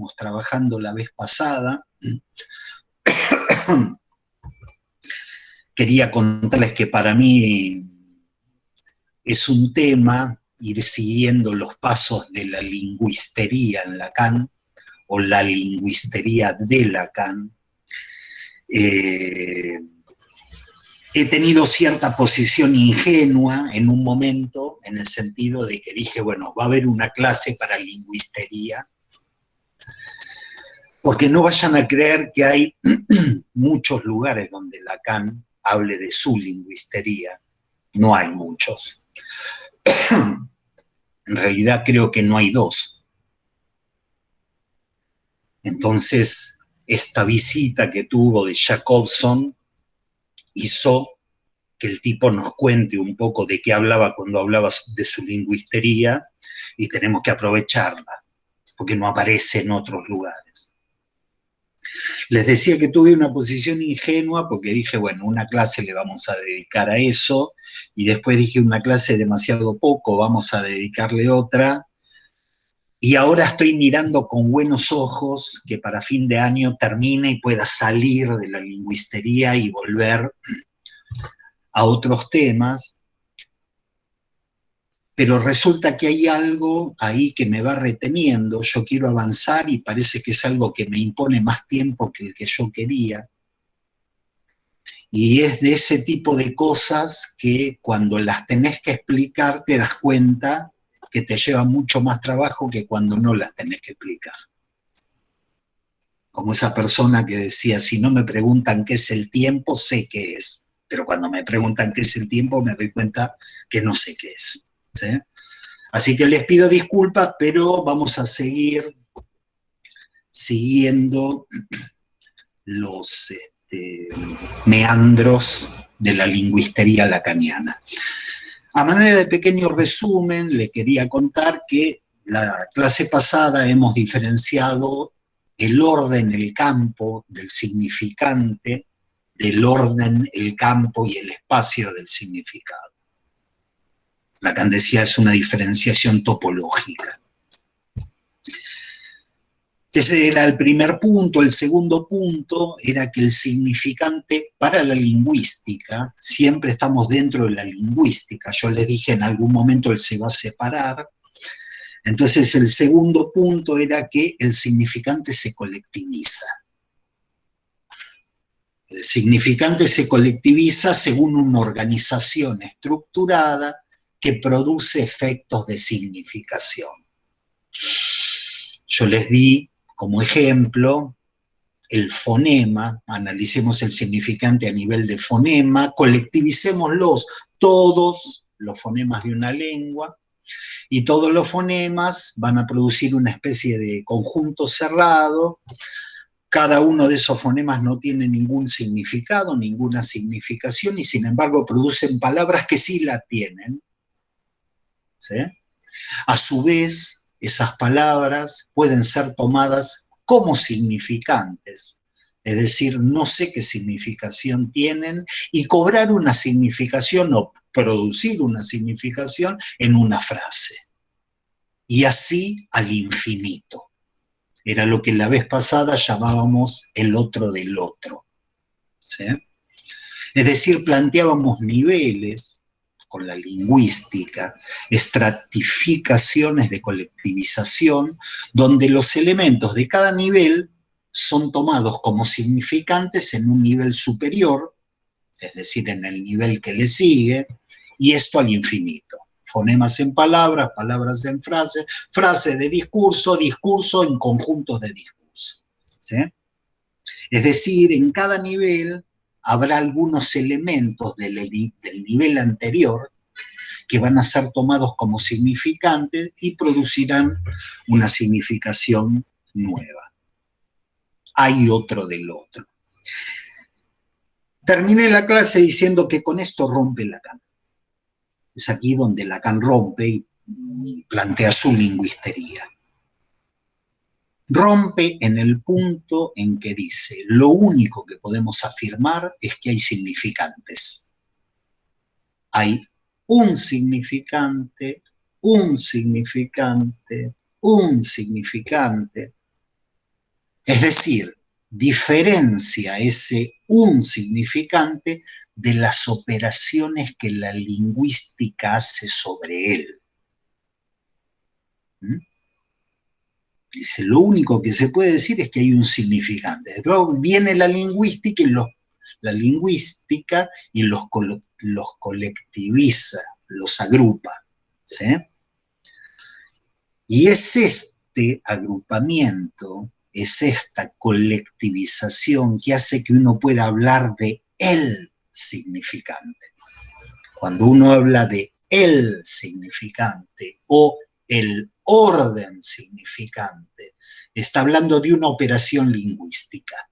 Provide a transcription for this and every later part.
veníamos trabajando la vez pasada, quería contarles que para mí es un tema ir siguiendo los pasos de la lingüistería en Lacan, o la lingüistería de Lacan. He tenido cierta posición ingenua en un momento, en el sentido de que dije, bueno, va a haber una clase para lingüistería, porque no vayan a creer que hay muchos lugares donde Lacan hable de su lingüistería. No hay muchos. En realidad creo que no hay dos. Entonces, esta visita que tuvo de Jacobson hizo que el tipo nos cuente un poco de qué hablaba cuando hablaba de su lingüistería, y tenemos que aprovecharla, porque no aparece en otros lugares. Les decía que tuve una posición ingenua porque dije, bueno, una clase le vamos a dedicar a eso, y después dije, una clase demasiado poco, vamos a dedicarle otra, y ahora estoy mirando con buenos ojos que para fin de año termine y pueda salir de la lingüistería y volver a otros temas, pero resulta que hay algo ahí que me va reteniendo. Yo quiero avanzar y parece que es algo que me impone más tiempo que el que yo quería. Y es de ese tipo de cosas que cuando las tenés que explicar te das cuenta que te lleva mucho más trabajo que cuando no las tenés que explicar. Como esa persona que decía, si no me preguntan qué es el tiempo, sé qué es. Pero cuando me preguntan qué es el tiempo, me doy cuenta que no sé qué es. ¿Sí? Así que les pido disculpas, pero vamos a seguir siguiendo los meandros de la lingüistería lacaniana. A manera de pequeño resumen, le quería contar que la clase pasada hemos diferenciado el orden, el campo del significante, del orden, el campo y el espacio del significado. Lacan decía es una diferenciación topológica. Ese era el primer punto. El segundo punto era que el significante para la lingüística, siempre estamos dentro de la lingüística. Yo les dije en algún momento él se va a separar. Entonces el segundo punto era que el significante se colectiviza. El significante se colectiviza según una organización estructurada que produce efectos de significación. Yo les di como ejemplo el fonema, analicemos el significante a nivel de fonema, colectivicémoslos todos los fonemas de una lengua, y todos los fonemas van a producir una especie de conjunto cerrado. Cada uno de esos fonemas no tiene ningún significado, ninguna significación, y sin embargo producen palabras que sí la tienen. ¿Sí? A su vez, esas palabras pueden ser tomadas como significantes, es decir, no sé qué significación tienen, y cobrar una significación o producir una significación en una frase. Y así al infinito. Era lo que la vez pasada llamábamos el otro del otro. ¿Sí? Es decir, planteábamos niveles con la lingüística, estratificaciones de colectivización, donde los elementos de cada nivel son tomados como significantes en un nivel superior, es decir, en el nivel que le sigue, y esto al infinito. Fonemas en palabras, palabras en frases, frase de discurso, discurso en conjuntos de discurso. ¿Sí? Es decir, en cada nivel habrá algunos elementos del nivel anterior que van a ser tomados como significantes y producirán una significación nueva. Hay otro del otro. Terminé la clase diciendo que con esto rompe Lacan. Es aquí donde Lacan rompe y plantea su lingüistería. Rompe en el punto en que dice, lo único que podemos afirmar es que hay significantes. Hay un significante, un significante, un significante. Es decir, diferencia ese un significante de las operaciones que la lingüística hace sobre él. ¿Mm? Dice, lo único que se puede decir es que hay un significante. Después viene la lingüística y los colectiviza, los agrupa. ¿Sí? Y es este agrupamiento, es esta colectivización que hace que uno pueda hablar de el significante. Cuando uno habla de el significante o el orden significante, está hablando de una operación lingüística.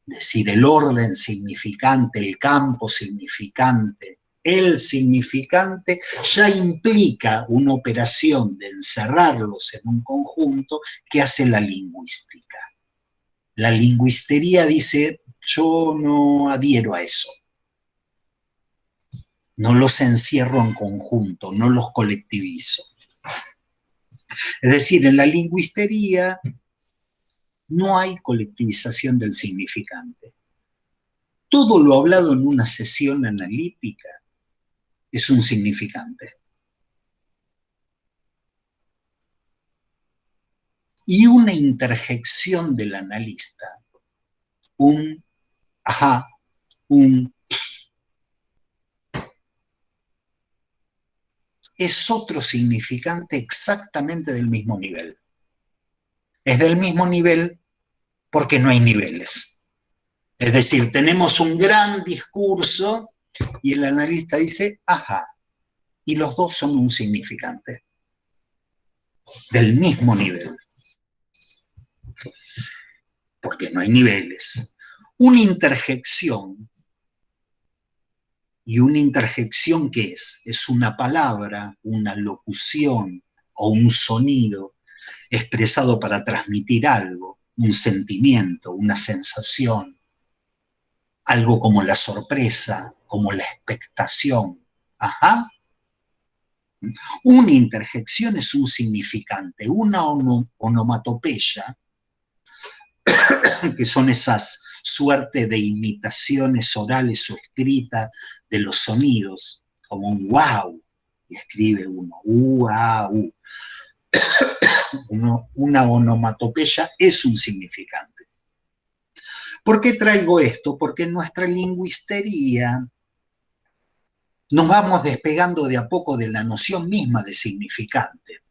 Es decir, el orden significante, el campo significante, el significante ya implica una operación de encerrarlos en un conjunto que hace la lingüística. La lingüistería dice, yo no adhiero a eso. No los encierro en conjunto, no los colectivizo. Es decir, en la lingüistería no hay colectivización del significante. Todo lo hablado en una sesión analítica es un significante. Y una interjección del analista, un ajá, un es otro significante exactamente del mismo nivel. Es del mismo nivel porque no hay niveles. Es decir, tenemos un gran discurso y el analista dice, ajá, y los dos son un significante del mismo nivel, porque no hay niveles. Una interjección, ¿y una interjección qué es? Es una palabra, una locución o un sonido expresado para transmitir algo, un sentimiento, una sensación, algo como la sorpresa, como la expectación. Ajá. Una interjección es un significante, una onomatopeya, que son esas suerte de imitaciones orales o escritas de los sonidos, como un wow, y escribe uno, wow. Una onomatopeya es un significante. ¿Por qué traigo esto? Porque en nuestra lingüistería nos vamos despegando de a poco de la noción misma de significante.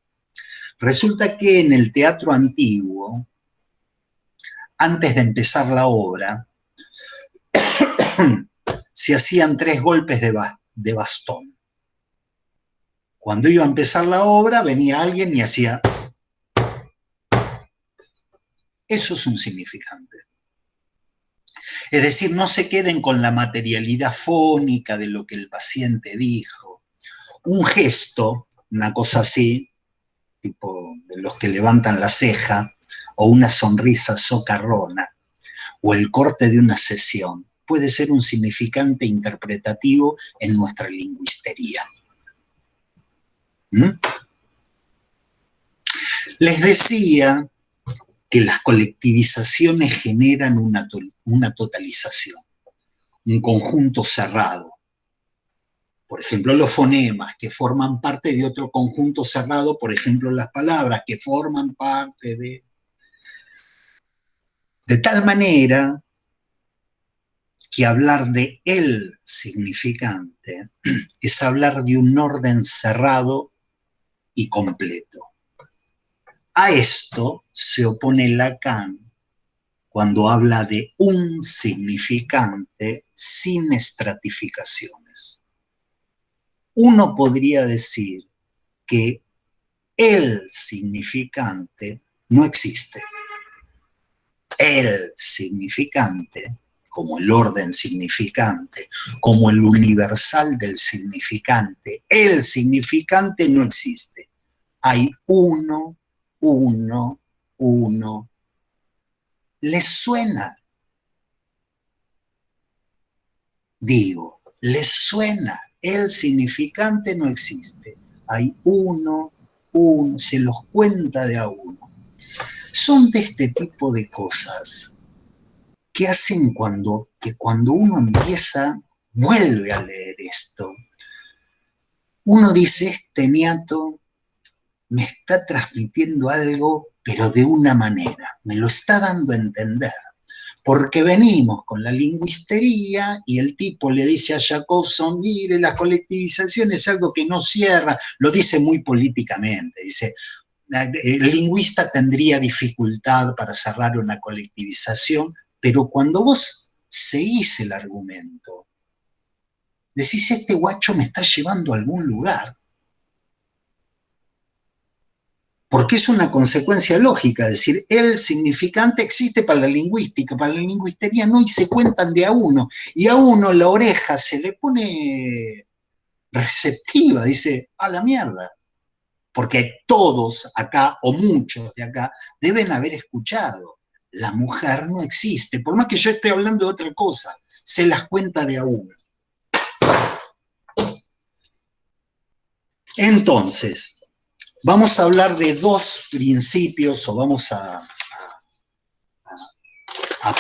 Resulta que en el teatro antiguo, antes de empezar la obra, se hacían 3 golpes de bastón. Cuando iba a empezar la obra, venía alguien y hacía... Eso es un significante. Es decir, no se queden con la materialidad fónica de lo que el paciente dijo. Un gesto, una cosa así, tipo de los que levantan la ceja, o una sonrisa socarrona, o el corte de una sesión, puede ser un significante interpretativo en nuestra lingüistería. ¿Mm? Les decía que las colectivizaciones generan una totalización, un conjunto cerrado. Por ejemplo, los fonemas que forman parte de otro conjunto cerrado, por ejemplo, las palabras que forman parte de... De tal manera que hablar de el significante es hablar de un orden cerrado y completo. A esto se opone Lacan cuando habla de un significante sin estratificaciones. Uno podría decir que el significante no existe. El significante, como el orden significante, como el universal del significante, el significante no existe. Hay uno, uno, uno. ¿Les suena? Digo, ¿les suena? El significante no existe. Hay uno, se los cuenta de a uno. son de este tipo de cosas que hacen que cuando uno vuelve a leer esto, uno dice, este niato me está transmitiendo algo, pero de una manera, me lo está dando a entender. Porque venimos con la lingüistería y el tipo le dice a Jacobson, mire, la colectivización es algo que no cierra, lo dice muy políticamente, dice, el lingüista tendría dificultad para cerrar una colectivización, pero cuando vos seguís el argumento, decís, este guacho me está llevando a algún lugar. Porque es una consecuencia lógica, es decir, el significante existe para la lingüística, para la lingüistería no, y se cuentan de a uno, y a uno la oreja se le pone receptiva, dice, a la mierda, porque todos acá, o muchos de acá, deben haber escuchado, la mujer no existe, por más que yo esté hablando de otra cosa, se las cuenta de a uno. Entonces, vamos a hablar de dos principios, o vamos a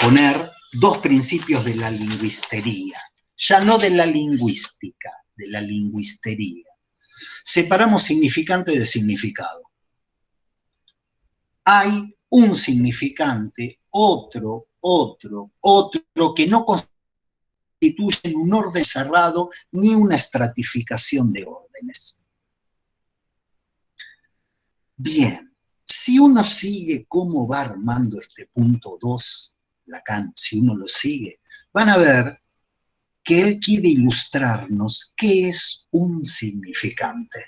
poner dos principios de la lingüistería, ya no de la lingüística, de la lingüistería. Separamos significante de significado. Hay un significante, otro que no constituyen un orden cerrado ni una estratificación de órdenes. Bien, si uno sigue cómo va armando este punto 2, Lacan, si uno lo sigue, van a ver que él quiere ilustrarnos qué es un significante.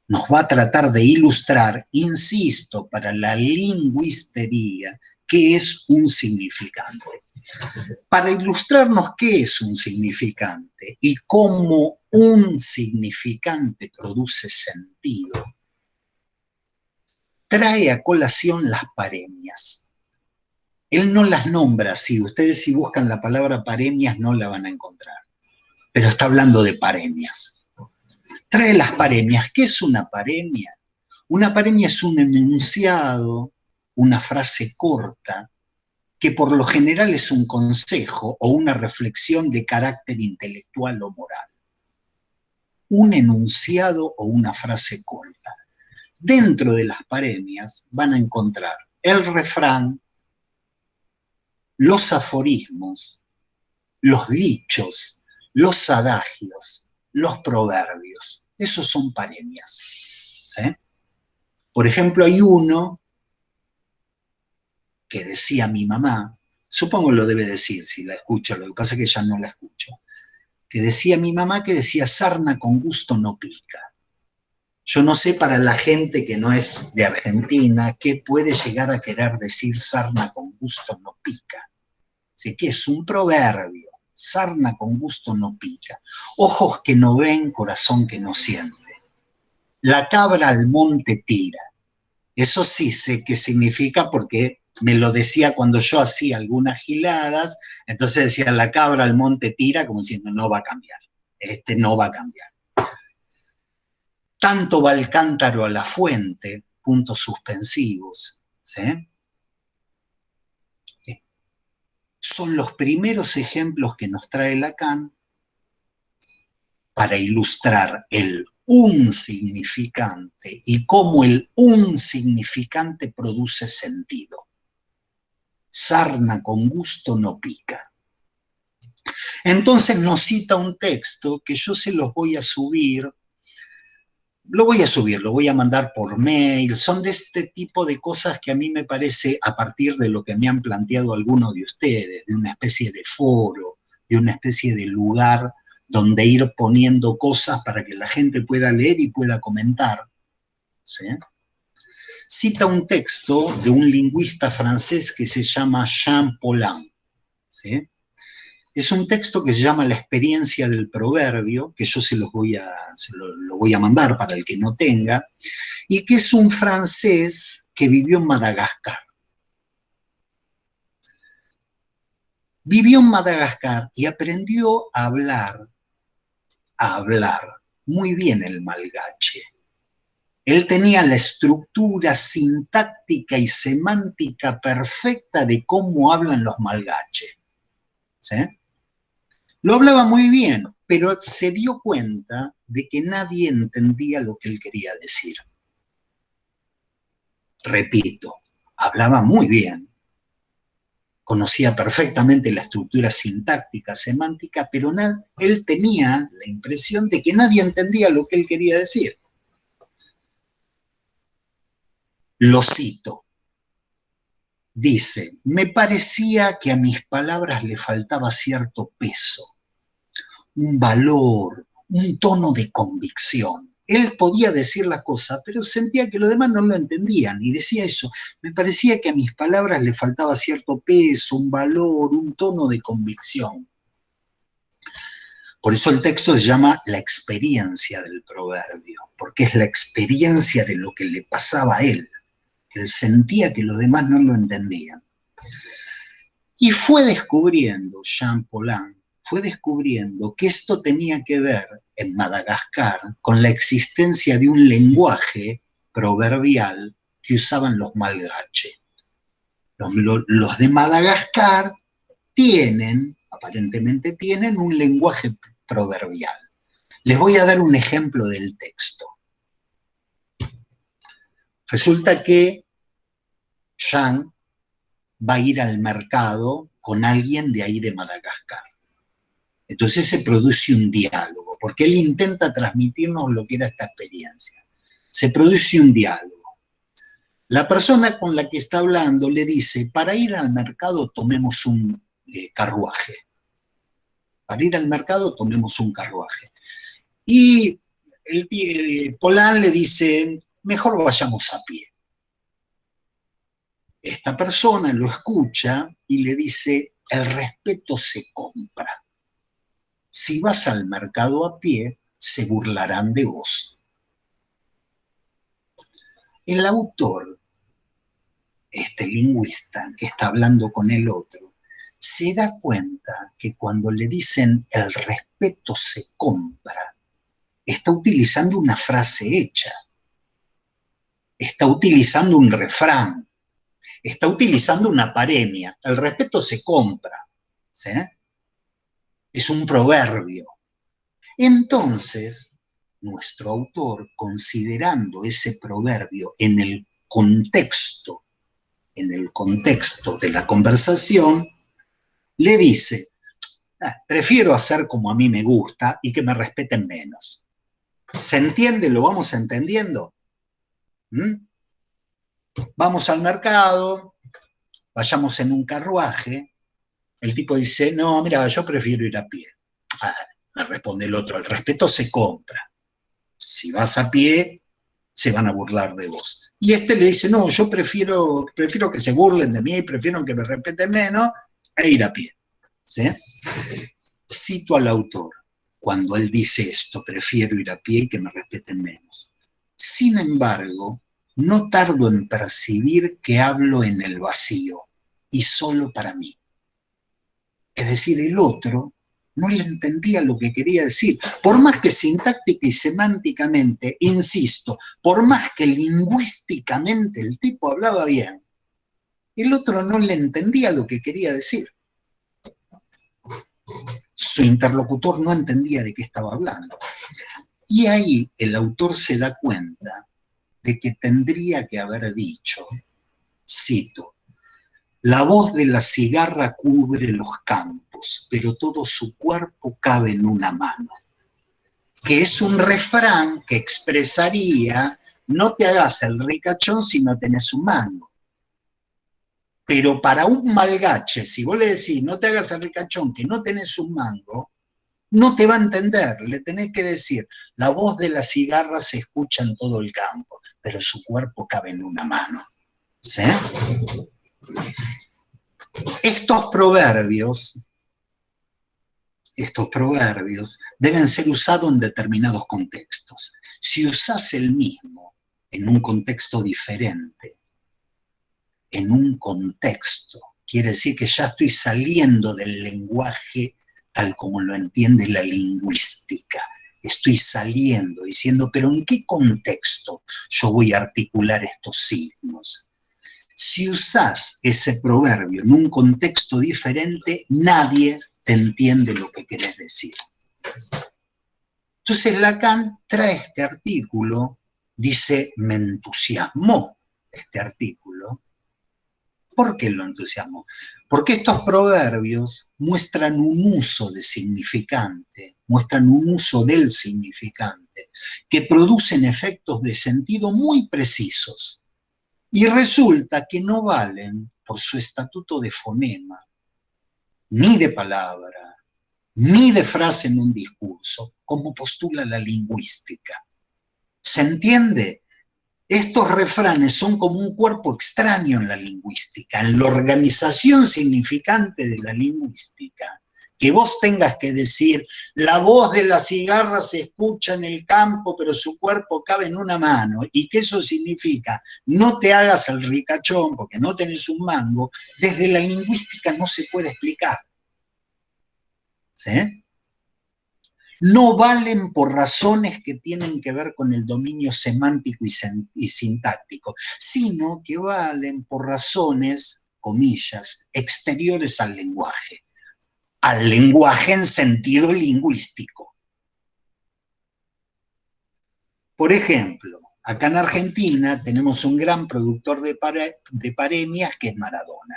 Nos va a tratar de ilustrar, insisto, para la lingüistería, qué es un significante. Para ilustrarnos qué es un significante y cómo un significante produce sentido, trae a colación las paremias. Él no las nombra así, ustedes si buscan la palabra paremias no la van a encontrar, pero está hablando de paremias. Trae las paremias. ¿Qué es una paremia? Una paremia es un enunciado, una frase corta, que por lo general es un consejo o una reflexión de carácter intelectual o moral. Un enunciado o una frase corta. Dentro de las paremias van a encontrar el refrán, los aforismos, los dichos, los adagios, los proverbios. Esos son paremias. ¿Sí? Por ejemplo, hay uno que decía mi mamá, supongo lo debe decir si la escucho, lo que pasa es que ya no la escucho, que decía mi mamá que decía sarna con gusto no pica. Yo no sé para la gente que no es de Argentina qué puede llegar a querer decir sarna con gusto no pica. Así que es un proverbio, sarna con gusto no pica. Ojos que no ven, corazón que no siente. La cabra al monte tira. Eso sí sé qué significa porque me lo decía cuando yo hacía algunas giladas, entonces decía la cabra al monte tira como diciendo no va a cambiar, este no va a cambiar. Tanto va el cántaro a la fuente, puntos suspensivos, ¿sí? Son los primeros ejemplos que nos trae Lacan para ilustrar el un significante y cómo el un significante produce sentido. Sarna con gusto no pica. Entonces nos cita un texto que yo se los voy a subir, lo voy a mandar por mail, son de este tipo de cosas que a mí me parece, a partir de lo que me han planteado algunos de ustedes, de una especie de foro, de una especie de lugar donde ir poniendo cosas para que la gente pueda leer y pueda comentar. ¿Sí? Cita un texto de un lingüista francés que se llama Jean Paulhan. ¿Sí? Es un texto que se llama La experiencia del proverbio, que yo lo voy a mandar para el que no tenga, y que es un francés que vivió en Madagascar. Vivió en Madagascar y aprendió a hablar muy bien el malgache. Él tenía la estructura sintáctica y semántica perfecta de cómo hablan los malgaches. ¿Sí? Lo hablaba muy bien, pero se dio cuenta de que nadie entendía lo que él quería decir. Repito, hablaba muy bien, conocía perfectamente la estructura sintáctica, semántica, pero él tenía la impresión de que nadie entendía lo que él quería decir. Lo cito. Dice, me parecía que a mis palabras le faltaba cierto peso, un valor, un tono de convicción. Él podía decir las cosas, pero sentía que los demás no lo entendían y decía eso. Me parecía que a mis palabras le faltaba cierto peso, un valor, un tono de convicción. Por eso el texto se llama La experiencia del proverbio, porque es la experiencia de lo que le pasaba a él. Él sentía que los demás no lo entendían. Y fue descubriendo, Jean Paulhan, fue descubriendo que esto tenía que ver en Madagascar con la existencia de un lenguaje proverbial que usaban los malgaches. Los de Madagascar aparentemente tienen un lenguaje proverbial. Les voy a dar un ejemplo del texto. Resulta que Jean va a ir al mercado con alguien de ahí de Madagascar. Entonces se produce un diálogo, porque él intenta transmitirnos lo que era esta experiencia. Se produce un diálogo. La persona con la que está hablando le dice, para ir al mercado tomemos un carruaje. Para ir al mercado tomemos un carruaje. Y Paulhan le dice, mejor vayamos a pie. Esta persona lo escucha y le dice, el respeto se compra. Si vas al mercado a pie, se burlarán de vos. El autor, este lingüista que está hablando con el otro, se da cuenta que cuando le dicen el respeto se compra, está utilizando una frase hecha, está utilizando un refrán, está utilizando una paremia. El respeto se compra, ¿sí? Es un proverbio. Entonces, nuestro autor, considerando ese proverbio en el contexto de la conversación, le dice, prefiero hacer como a mí me gusta y que me respeten menos. ¿Se entiende? ¿Lo vamos entendiendo? ¿Mm? Vamos al mercado, vayamos en un carruaje, el tipo dice, no, mira, yo prefiero ir a pie. Me responde el otro, el respeto se compra. Si vas a pie, se van a burlar de vos. Y este le dice, no, yo prefiero que se burlen de mí, prefiero que me respeten menos, e ir a pie. ¿Sí? Cito al autor, cuando él dice esto, prefiero ir a pie y que me respeten menos. Sin embargo, no tardo en percibir que hablo en el vacío y solo para mí. Es decir, el otro no le entendía lo que quería decir. Por más que sintáctica y semánticamente, insisto, por más que lingüísticamente el tipo hablaba bien, el otro no le entendía lo que quería decir. Su interlocutor no entendía de qué estaba hablando. Y ahí el autor se da cuenta de que tendría que haber dicho, cito, la voz de la cigarra cubre los campos, pero todo su cuerpo cabe en una mano. Que es un refrán que expresaría, no te hagas el ricachón si no tenés un mango. Pero para un malgache, si vos le decís, no te hagas el ricachón que no tenés un mango, no te va a entender. Le tenés que decir, la voz de la cigarra se escucha en todo el campo, pero su cuerpo cabe en una mano. ¿Sí? Estos proverbios deben ser usados en determinados contextos. Si usás el mismo en un contexto diferente, en un contexto, quiere decir que ya estoy saliendo del lenguaje tal como lo entiende la lingüística. estoy saliendo, diciendo, pero ¿en qué contexto yo voy a articular estos signos? Si usás ese proverbio en un contexto diferente, nadie te entiende lo que querés decir. Entonces Lacan trae este artículo, dice, me entusiasmó este artículo. ¿Por qué lo entusiasmó? Porque estos proverbios muestran un uso de significante, muestran un uso del significante, que producen efectos de sentido muy precisos. Y resulta que no valen por su estatuto de fonema, ni de palabra, ni de frase en un discurso, como postula la lingüística. ¿Se entiende? Estos refranes son como un cuerpo extraño en la lingüística, en la organización significante de la lingüística. Que vos tengas que decir, la voz de la cigarra se escucha en el campo, pero su cuerpo cabe en una mano, y que eso significa, no te hagas el ricachón porque no tenés un mango, desde la lingüística no se puede explicar. ¿Sí? No valen por razones que tienen que ver con el dominio semántico y sintáctico, sino que valen por razones, comillas, exteriores al lenguaje en sentido lingüístico. Por ejemplo, acá en Argentina tenemos un gran productor de paremias que es Maradona.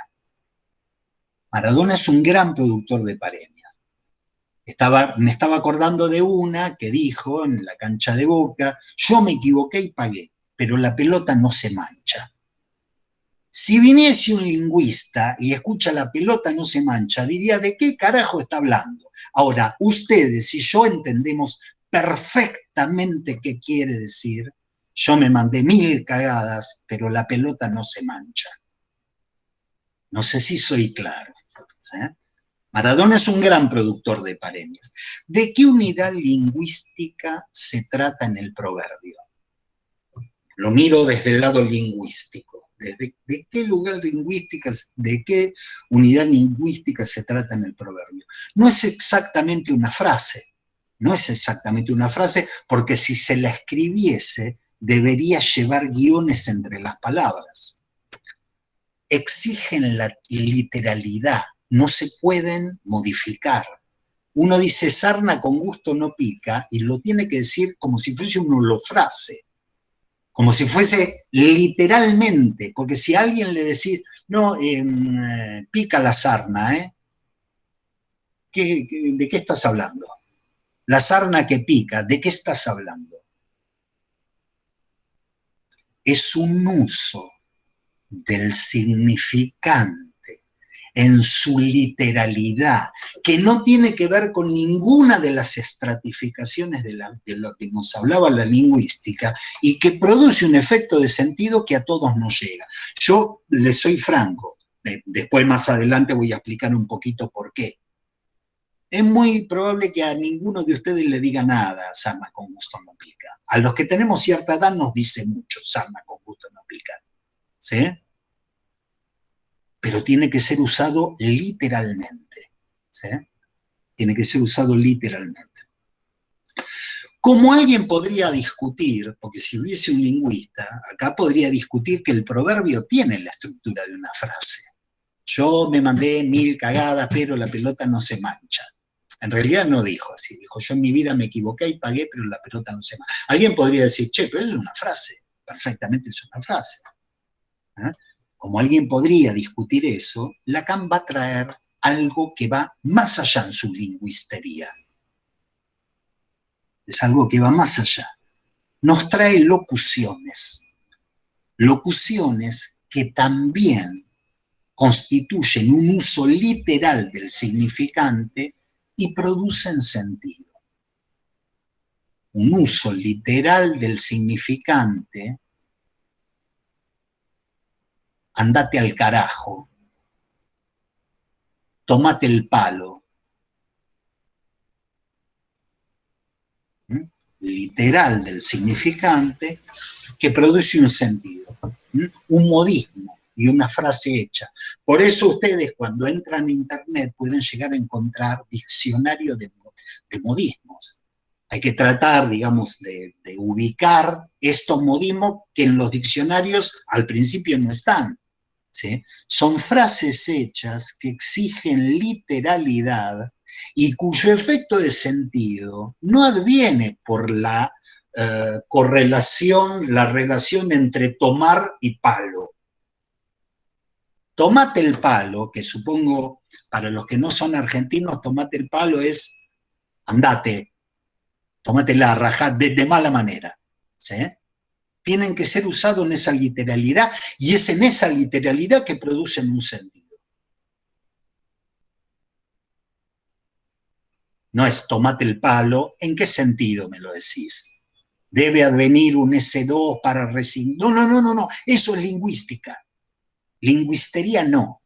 Maradona es un gran productor de paremias. Me estaba acordando de una que dijo en la cancha de Boca, yo me equivoqué y pagué, pero la pelota no se mancha. Si viniese un lingüista y escucha la pelota no se mancha, diría, ¿de qué carajo está hablando? Ahora, ustedes y yo entendemos perfectamente qué quiere decir, yo me mandé 1000 cagadas, pero la pelota no se mancha. No sé si soy claro, ¿sí? Maradona es un gran productor de paremias. ¿De qué unidad lingüística se trata en el proverbio? Lo miro desde el lado lingüístico. ¿De qué lugar lingüística, de qué unidad lingüística se trata en el proverbio? No es exactamente una frase. No es exactamente una frase, porque si se la escribiese, debería llevar guiones entre las palabras. Exigen la literalidad. No se pueden modificar. Uno dice sarna con gusto no pica y lo tiene que decir como si fuese una holofrase, como si fuese literalmente, porque si a alguien le decís, no, pica la sarna, ¿de qué estás hablando? La sarna que pica, ¿de qué estás hablando? Es un uso del significante en su literalidad, que no tiene que ver con ninguna de las estratificaciones de lo que nos hablaba la lingüística y que produce un efecto de sentido que a todos nos llega. Yo les soy franco, después más adelante voy a explicar un poquito por qué. Es muy probable que a ninguno de ustedes le diga nada, sarna con gusto no pica. A los que tenemos cierta edad nos dice mucho, sarna con gusto no pica. ¿Sí? Pero tiene que ser usado literalmente. ¿Sí? Tiene que ser usado literalmente. Como alguien podría discutir, porque si hubiese un lingüista, acá podría discutir que el proverbio tiene la estructura de una frase. Yo me mandé 1000 cagadas, pero la pelota no se mancha. En realidad no dijo así, dijo, yo en mi vida me equivoqué y pagué, pero la pelota no se mancha. Alguien podría decir, che, pero es una frase, perfectamente es una frase. ¿Eh? Como alguien podría discutir eso, Lacan va a traer algo que va más allá en su lingüistería. Es algo que va más allá. Nos trae locuciones. Locuciones que también constituyen un uso literal del significante y producen sentido. Un uso literal del significante, andate al carajo, tomate el palo, literal del significante, que produce un sentido, un modismo y una frase hecha. Por eso ustedes cuando entran a internet pueden llegar a encontrar diccionario de modismos. Hay que tratar, digamos, de ubicar estos modismos que en los diccionarios al principio no están, ¿sí? Son frases hechas que exigen literalidad y cuyo efecto de sentido no adviene por la correlación, la relación entre tomar y palo. Tomate el palo, que supongo para los que no son argentinos, tomate el palo es andate, tómatela, rajá, de mala manera, ¿sí? Tienen que ser usados en esa literalidad y es en esa literalidad que producen un sentido. No es tomate el palo, ¿en qué sentido me lo decís? Debe advenir un S2 para resignar. No, eso es lingüística. Lingüistería no.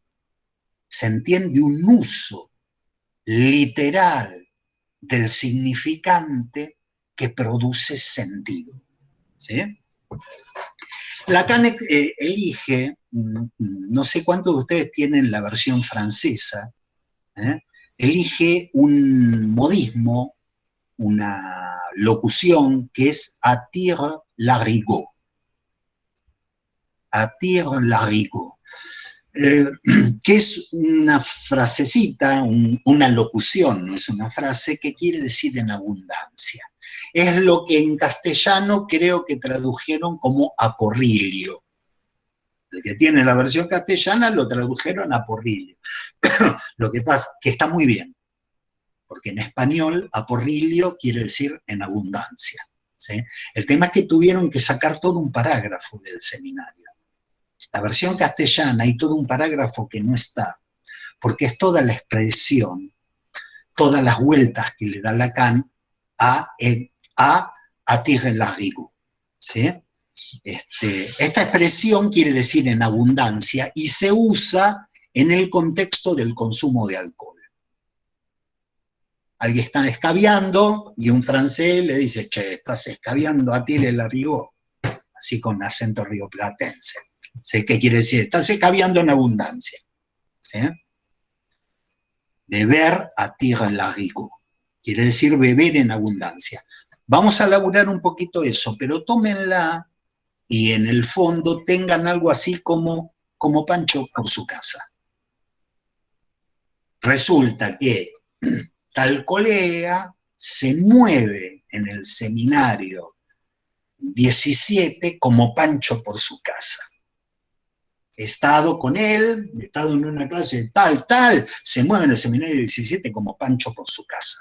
Se entiende un uso literal del significante que produce sentido, ¿sí? Lacan elige, no sé cuántos de ustedes tienen la versión francesa, elige un modismo, una locución que es attire l'arigot. Attire l'arigot. Que es una frasecita, una locución, no es una frase, que quiere decir en abundancia. Es lo que en castellano creo que tradujeron como aporrilio. El que tiene la versión castellana lo tradujeron aporrilio. Lo que pasa es que está muy bien, porque en español aporrilio quiere decir en abundancia, ¿sí? El tema es que tuvieron que sacar todo un parágrafo del seminario. La versión castellana hay todo un parágrafo que no está, porque es toda la expresión, todas las vueltas que le da Lacan a attire l'arigot, ¿sí? Esta expresión quiere decir en abundancia y se usa en el contexto del consumo de alcohol. Alguien está escabeando y un francés le dice, che, estás escabeando, attire l'arigot, así con acento rioplatense. ¿Sí? ¿Qué quiere decir? Estás escabeando en abundancia, ¿sí? Beber attire l'arigot. Quiere decir beber en abundancia. Vamos a elaborar un poquito eso, pero tómenla y en el fondo tengan algo así como Pancho por su casa. Resulta que tal colega se mueve en el seminario 17 como Pancho por su casa. He estado con él, he estado en una clase tal, se mueve en el seminario 17 como Pancho por su casa,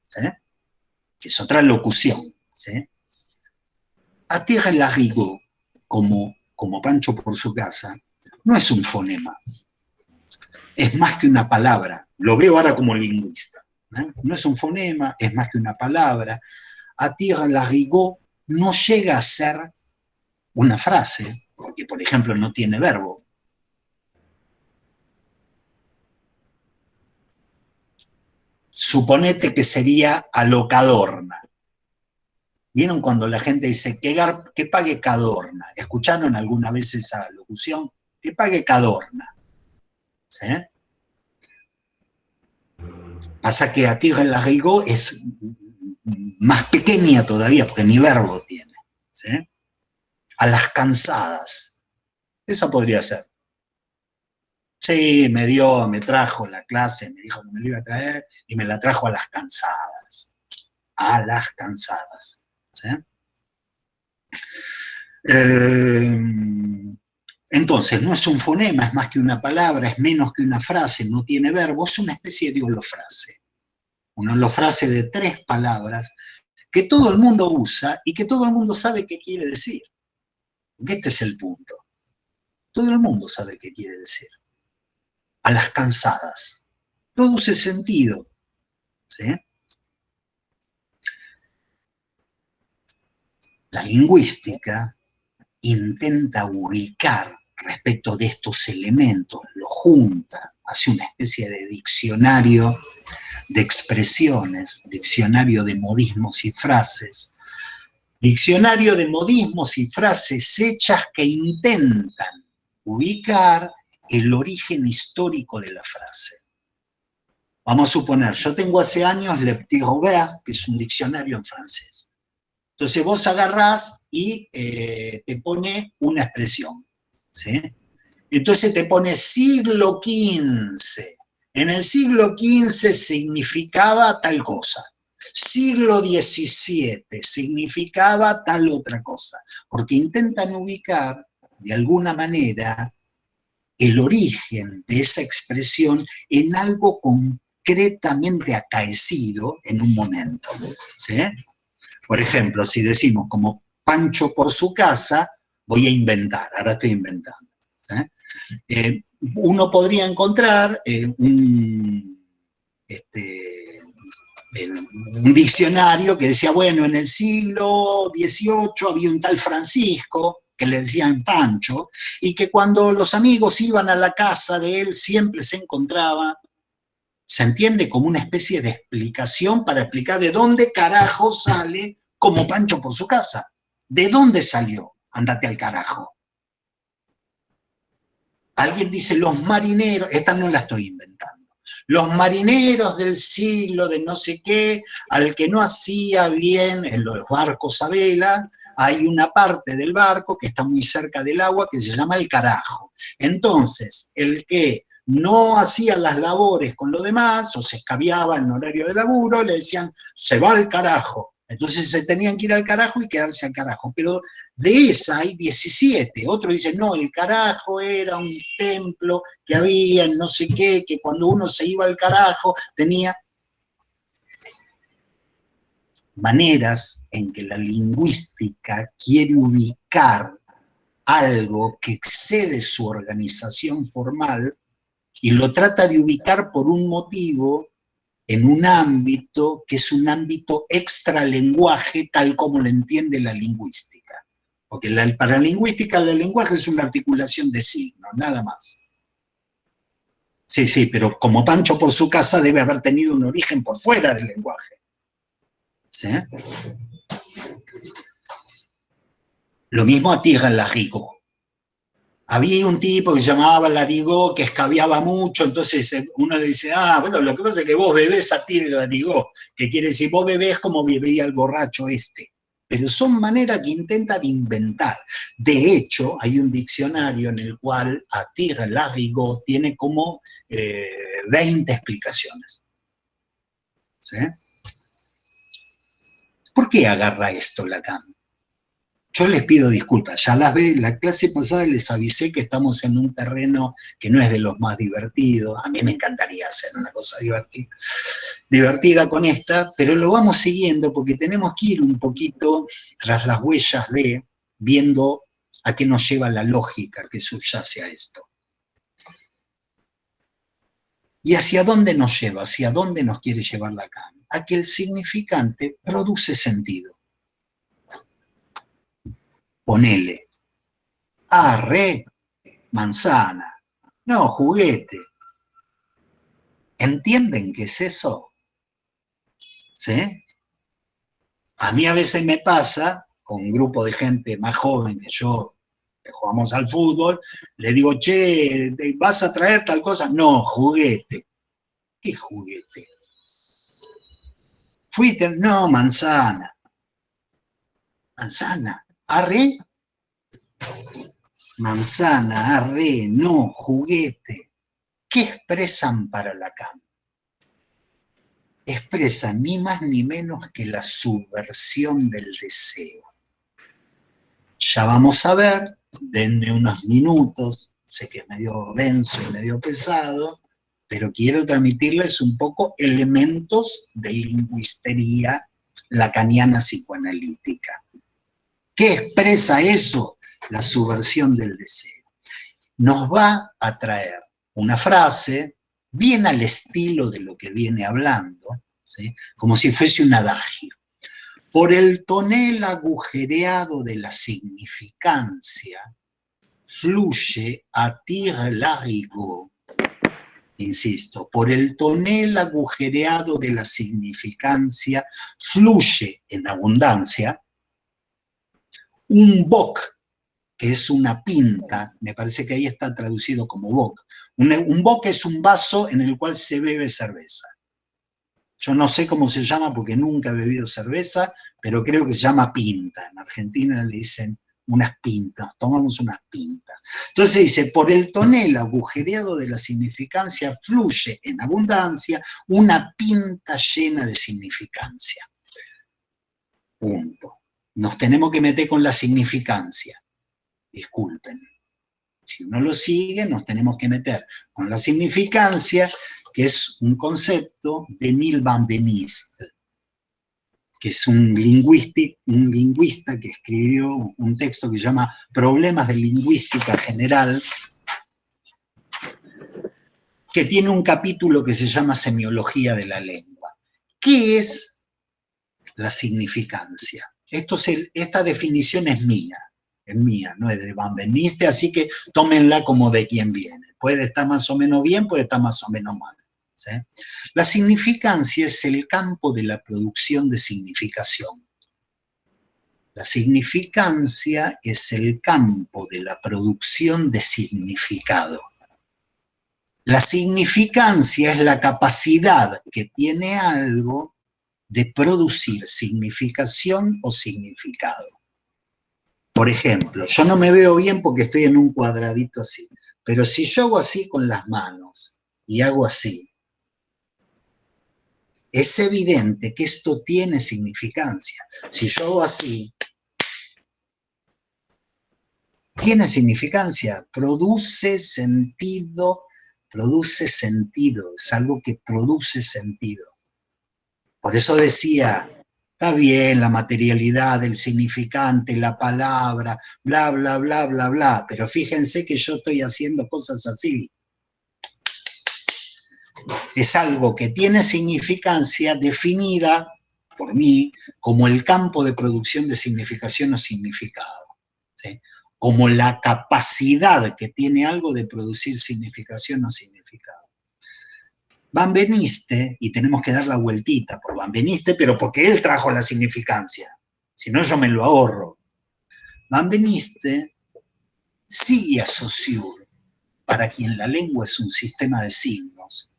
¿sí? Que es otra locución, ¿sí? Attire l'arigot como Pancho por su casa no es un fonema, es más que una palabra, lo veo ahora como lingüista, ¿eh? No es un fonema, es más que una palabra. Attire l'arigot no llega a ser una frase, porque por ejemplo no tiene verbo. Suponete que sería a lo Cadorna. ¿Vieron cuando la gente dice que pague Cadorna? ¿Escucharon alguna vez esa locución? Que pague Cadorna, ¿sí? Pasa que attire l'arigot es más pequeña todavía, porque ni verbo tiene, ¿sí? A las cansadas. Esa podría ser. Sí, me trajo la clase, me dijo que me lo iba a traer y me la trajo a las cansadas. A las cansadas, ¿sí? Entonces, no es un fonema, es más que una palabra, es menos que una frase, no tiene verbo, es una especie de holofrase. Una holofrase de 3 palabras que todo el mundo usa y que todo el mundo sabe qué quiere decir. Porque este es el punto. Todo el mundo sabe qué quiere decir. A las cansadas. Produce sentido, ¿sí? La lingüística intenta ubicar respecto de estos elementos, lo junta, hace una especie de diccionario de expresiones, diccionario de modismos y frases, diccionario de modismos y frases hechas que intentan ubicar el origen histórico de la frase. Vamos a suponer, yo tengo hace años Le Petit Robert, que es un diccionario en francés. Entonces vos agarrás y te pone una expresión, ¿sí? Entonces te pone siglo XV. En el siglo XV significaba tal cosa. Siglo XVII significaba tal otra cosa. Porque intentan ubicar, de alguna manera, el origen de esa expresión en algo concretamente acaecido en un momento, ¿sí? Por ejemplo, si decimos como Pancho por su casa, voy a inventar, ahora estoy inventando, ¿sí? Uno podría encontrar un diccionario que decía, bueno, en el siglo XVIII había un tal Francisco, que le decían Pancho, y que cuando los amigos iban a la casa de él siempre se encontraba, se entiende como una especie de explicación para explicar de dónde carajo sale como Pancho por su casa. ¿De dónde salió? Ándate al carajo. Alguien dice los marineros, esta no la estoy inventando, los marineros del siglo de no sé qué, al que no hacía bien en los barcos a vela, hay una parte del barco que está muy cerca del agua que se llama el carajo. Entonces, el que no hacía las labores con lo demás o se escabiaba en horario de laburo, le decían, se va al carajo. Entonces se tenían que ir al carajo y quedarse al carajo. Pero de esa hay 17. Otro dice, no, el carajo era un templo que había en no sé qué, que cuando uno se iba al carajo tenía maneras en que la lingüística quiere ubicar algo que excede su organización formal y lo trata de ubicar por un motivo en un ámbito que es un ámbito extralenguaje tal como lo entiende la lingüística. Porque para la lingüística el lenguaje es una articulación de signos, nada más. Sí, sí, pero como Pancho por su casa debe haber tenido un origen por fuera del lenguaje. ¿Sí? Lo mismo a Tirre-Larigot. Había un tipo que se llamaba Larigot que escabiaba mucho, entonces uno le dice, bueno, lo que pasa es que vos bebés a Tirre-Larigot, que quiere decir, vos bebés como bebía el borracho este. Pero son maneras que intentan inventar. De hecho, hay un diccionario en el cual a Tirre-Larigot tiene como 20 explicaciones. ¿Sí? ¿Por qué agarra esto Lacan? Yo les pido disculpas, ya la clase pasada les avisé que estamos en un terreno que no es de los más divertidos, a mí me encantaría hacer una cosa divertida con esta, pero lo vamos siguiendo porque tenemos que ir un poquito tras las huellas de, viendo a qué nos lleva la lógica que subyace a esto. ¿Y hacia dónde nos lleva? ¿Hacia dónde nos quiere llevar Lacan? A que el significante produce sentido. Ponele, arre, manzana, no, juguete. ¿Entienden qué es eso? ¿Sí? A mí a veces me pasa, con un grupo de gente más joven que yo, que jugamos al fútbol, le digo, che, ¿vas a traer tal cosa? No, juguete. ¿Qué juguete? ¿Fuiste? No, manzana. Manzana. ¿Arre? Manzana, arre, no, juguete. ¿Qué expresan para Lacan? Expresan ni más ni menos que la subversión del deseo. Ya vamos a ver, denme unos minutos, sé que es medio denso y medio pesado, pero quiero transmitirles un poco elementos de lingüistería lacaniana psicoanalítica. ¿Qué expresa eso? La subversión del deseo. Nos va a traer una frase bien al estilo de lo que viene hablando, ¿sí? Como si fuese un adagio. Por el tonel agujereado de la significancia, fluye a Tirre-Larigot, insisto, por el tonel agujereado de la significancia, fluye en abundancia un boc, que es una pinta, me parece que ahí está traducido como boc. Un boc es un vaso en el cual se bebe cerveza. Yo no sé cómo se llama porque nunca he bebido cerveza, pero creo que se llama pinta. En Argentina le dicen unas pintas, tomamos unas pintas. Entonces dice, por el tonel agujereado de la significancia fluye en abundancia una pinta llena de significancia. Punto. Nos tenemos que meter con la significancia. Disculpen. Si uno lo sigue, nos tenemos que meter con la significancia, que es un concepto de Emile Van Benist, que es un lingüista que escribió un texto que se llama Problemas de Lingüística General, que tiene un capítulo que se llama Semiología de la Lengua. ¿Qué es la significancia? Esta definición es mía, no es de Van Benist, así que tómenla como de quien viene. Puede estar más o menos bien, puede estar más o menos mal. ¿Sí? La significancia es el campo de la producción de significación. La significancia es el campo de la producción de significado. La significancia es la capacidad que tiene algo de producir significación o significado. Por ejemplo, yo no me veo bien porque estoy en un cuadradito así, pero si yo hago así con las manos y hago así, es evidente que esto tiene significancia. Si yo hago así, tiene significancia, produce sentido, es algo que produce sentido. Por eso decía, está bien la materialidad, el significante, la palabra, bla, bla, bla, bla, bla, pero fíjense que yo estoy haciendo cosas así. Es algo que tiene significancia definida por mí como el campo de producción de significación o significado, ¿sí? Como la capacidad que tiene algo de producir significación o significado. Van Beniste, y tenemos que dar la vueltita por Van Beniste, pero porque él trajo la significancia, si no yo me lo ahorro. Van Beniste sigue a Saussure, para quien la lengua es un sistema de signos,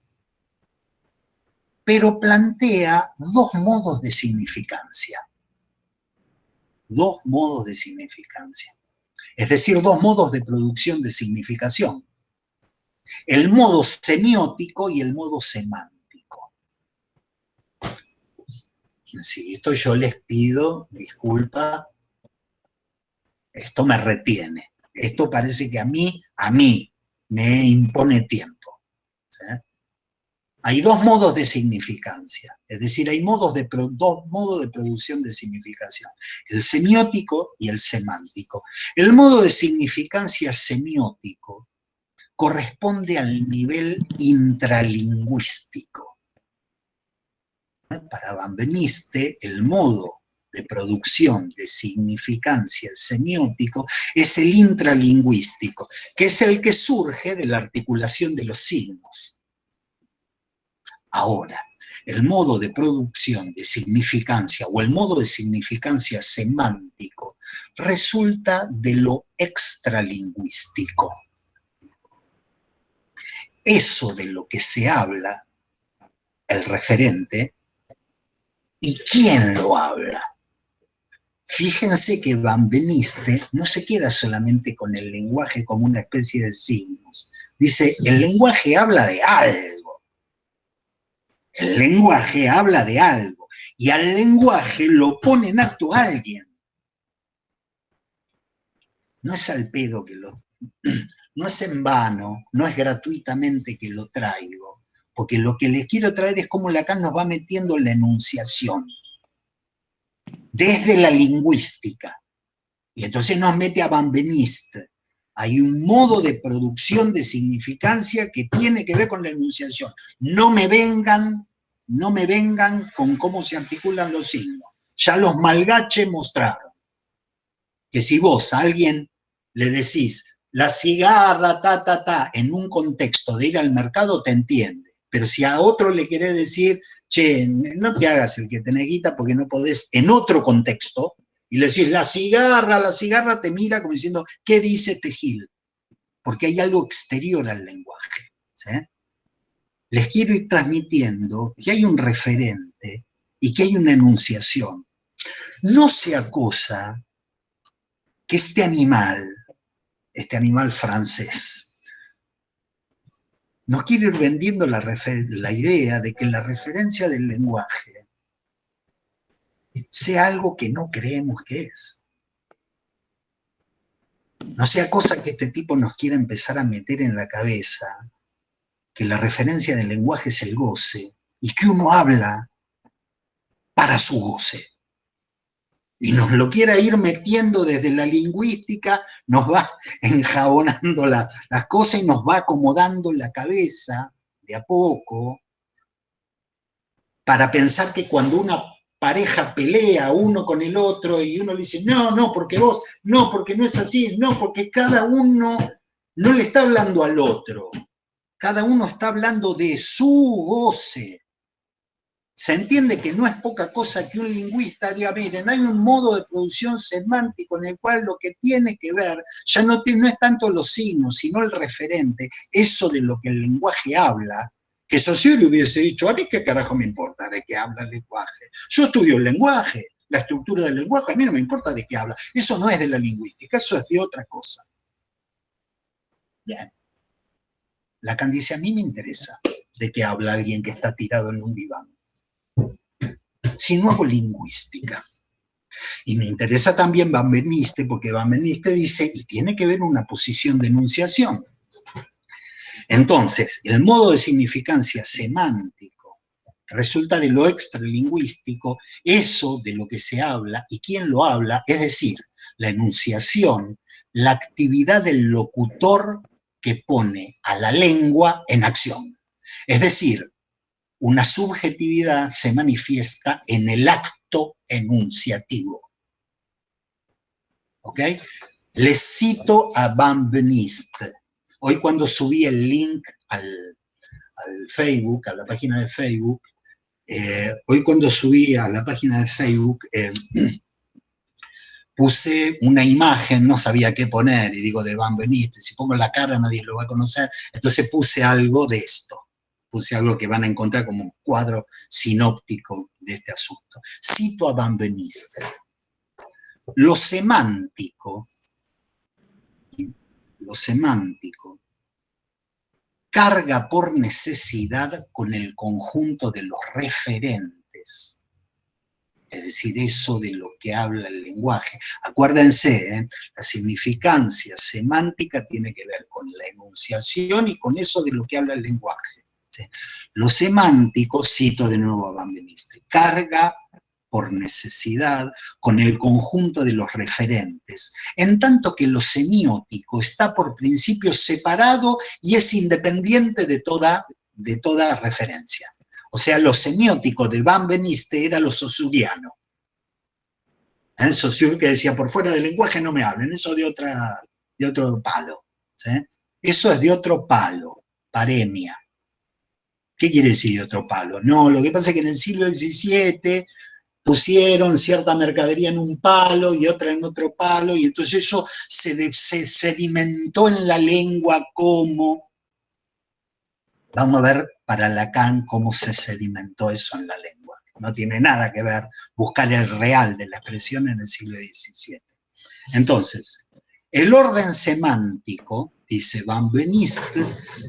pero plantea dos modos de significancia. Dos modos de significancia. Es decir, dos modos de producción de significación. El modo semiótico y el modo semántico. Insisto, yo les pido disculpa, esto me retiene. Esto parece que a mí me impone tiempo. ¿Sí? Hay dos modos de significancia, es decir, hay dos modos de producción de significación, el semiótico y el semántico. El modo de significancia semiótico corresponde al nivel intralingüístico. Para Van Beniste, el modo de producción de significancia semiótico es el intralingüístico, que es el que surge de la articulación de los signos. Ahora, el modo de producción de significancia o el modo de significancia semántico resulta de lo extralingüístico. Eso de lo que se habla, el referente, ¿y quién lo habla? Fíjense que Van Beniste no se queda solamente con el lenguaje como una especie de signos. Dice, el lenguaje habla de algo. El lenguaje habla de algo y al lenguaje lo pone en acto alguien. No es al pedo que no es en vano, no es gratuitamente que lo traigo, porque lo que les quiero traer es cómo Lacan nos va metiendo en la enunciación, desde la lingüística. Y entonces nos mete a Van Beniste. Hay un modo de producción de significancia que tiene que ver con la enunciación. No me vengan con cómo se articulan los signos. Ya los malgaches mostraron que si vos a alguien le decís la cigarra, en un contexto de ir al mercado, te entiende. Pero si a otro le querés decir, che, no te hagas el que tenés guita porque no podés, en otro contexto, y le decís la cigarra te mira como diciendo, ¿qué dice este gil? Porque hay algo exterior al lenguaje. ¿Sí? les quiero ir transmitiendo que hay un referente y que hay una enunciación. No sea cosa que este animal francés, nos quiere ir vendiendo la idea de que la referencia del lenguaje sea algo que no creemos que es. No sea cosa que este tipo nos quiera empezar a meter en la cabeza que la referencia del lenguaje es el goce y que uno habla para su goce. Y nos lo quiera ir metiendo desde la lingüística, nos va enjabonando las cosas y nos va acomodando la cabeza de a poco para pensar que cuando una pareja pelea uno con el otro y uno le dice, no, porque vos, no, porque no es así, no, porque cada uno no le está hablando al otro, cada uno está hablando de su goce. Se entiende que no es poca cosa que un lingüista diga, miren, hay un modo de producción semántico en el cual lo que tiene que ver ya no es tanto los signos, sino el referente, eso de lo que el lenguaje habla, que Saussure hubiese dicho, a mí qué carajo me importa de qué habla el lenguaje. Yo estudio el lenguaje, la estructura del lenguaje, a mí no me importa de qué habla. Eso no es de la lingüística, eso es de otra cosa. Bien. Lacan dice, a mí me interesa de qué habla alguien que está tirado en un diván. Si no hago lingüística. Y me interesa también Van Beniste, porque Van Beniste dice, y tiene que ver una posición de enunciación. Entonces, el modo de significancia semántico resulta de lo extralingüístico, eso de lo que se habla y quién lo habla, es decir, la enunciación, la actividad del locutor que pone a la lengua en acción. Es decir, una subjetividad se manifiesta en el acto enunciativo. ¿Ok? Les cito a Van Beniste. Hoy cuando subí el link al Facebook, a la página de Facebook, hoy cuando subí a la página de Facebook, puse una imagen, no sabía qué poner, y digo de Van Beniste, si pongo la cara nadie lo va a conocer, entonces puse algo de esto. Puse algo que van a encontrar como un cuadro sinóptico de este asunto. Cito a Van Beniste. Lo semántico carga por necesidad con el conjunto de los referentes. Es decir, eso de lo que habla el lenguaje. Acuérdense, la significancia semántica tiene que ver con la enunciación y con eso de lo que habla el lenguaje. ¿Sí? Lo semántico, cito de nuevo a Van Beniste, carga por necesidad con el conjunto de los referentes, en tanto que lo semiótico está por principio separado y es independiente de toda referencia. O sea, lo semiótico de Van Beniste era lo saussuriano. Saussure que decía, por fuera del lenguaje no me hablen, eso de otro palo. ¿Sí? Eso es de otro palo, paremia. ¿Qué quiere decir de otro palo? No, lo que pasa es que en el siglo XVII pusieron cierta mercadería en un palo y otra en otro palo, y entonces eso se sedimentó en la lengua como... Vamos a ver para Lacan cómo se sedimentó eso en la lengua. No tiene nada que ver buscar el real de la expresión en el siglo XVII. Entonces, el orden semántico, dice Van Beniste,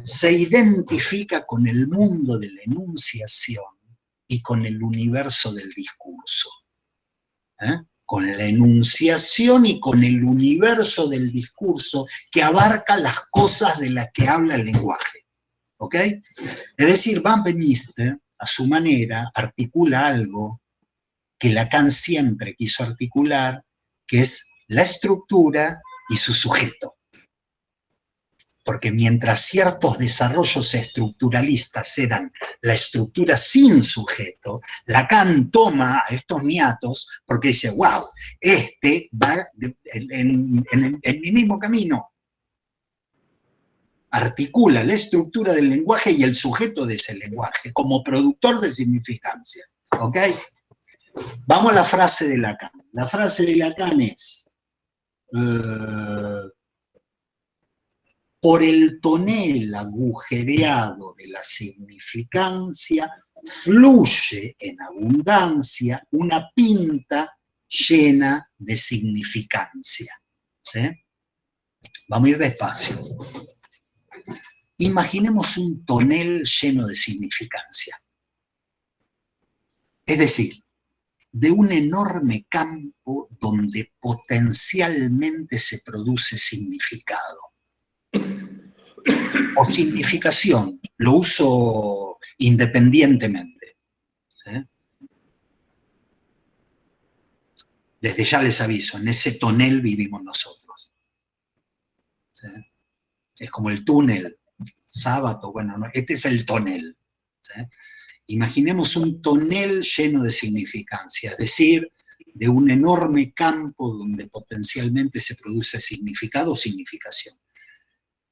se identifica con el mundo de la enunciación y con el universo del discurso. Con la enunciación y con el universo del discurso que abarca las cosas de las que habla el lenguaje. ¿Ok? Es decir, Van Beniste, a su manera, articula algo que Lacan siempre quiso articular, que es la estructura y su sujeto. Porque mientras ciertos desarrollos estructuralistas eran la estructura sin sujeto, Lacan toma a estos niatos porque dice, wow, este va en mi mismo camino. Articula la estructura del lenguaje y el sujeto de ese lenguaje como productor de significancia. ¿Ok? Vamos a la frase de Lacan. La frase de Lacan es... por el tonel agujereado de la significancia, fluye en abundancia una pinta llena de significancia. ¿Sí? Vamos a ir despacio. Imaginemos un tonel lleno de significancia. Es decir, de un enorme campo donde potencialmente se produce significado. O significación, lo uso independientemente. ¿Sí? Desde ya les aviso, en ese tonel vivimos nosotros. ¿Sí? Es como el túnel, sábado, bueno, no, este es el tonel. ¿Sí? Imaginemos un tonel lleno de significancia, es decir, de un enorme campo donde potencialmente se produce significado o significación.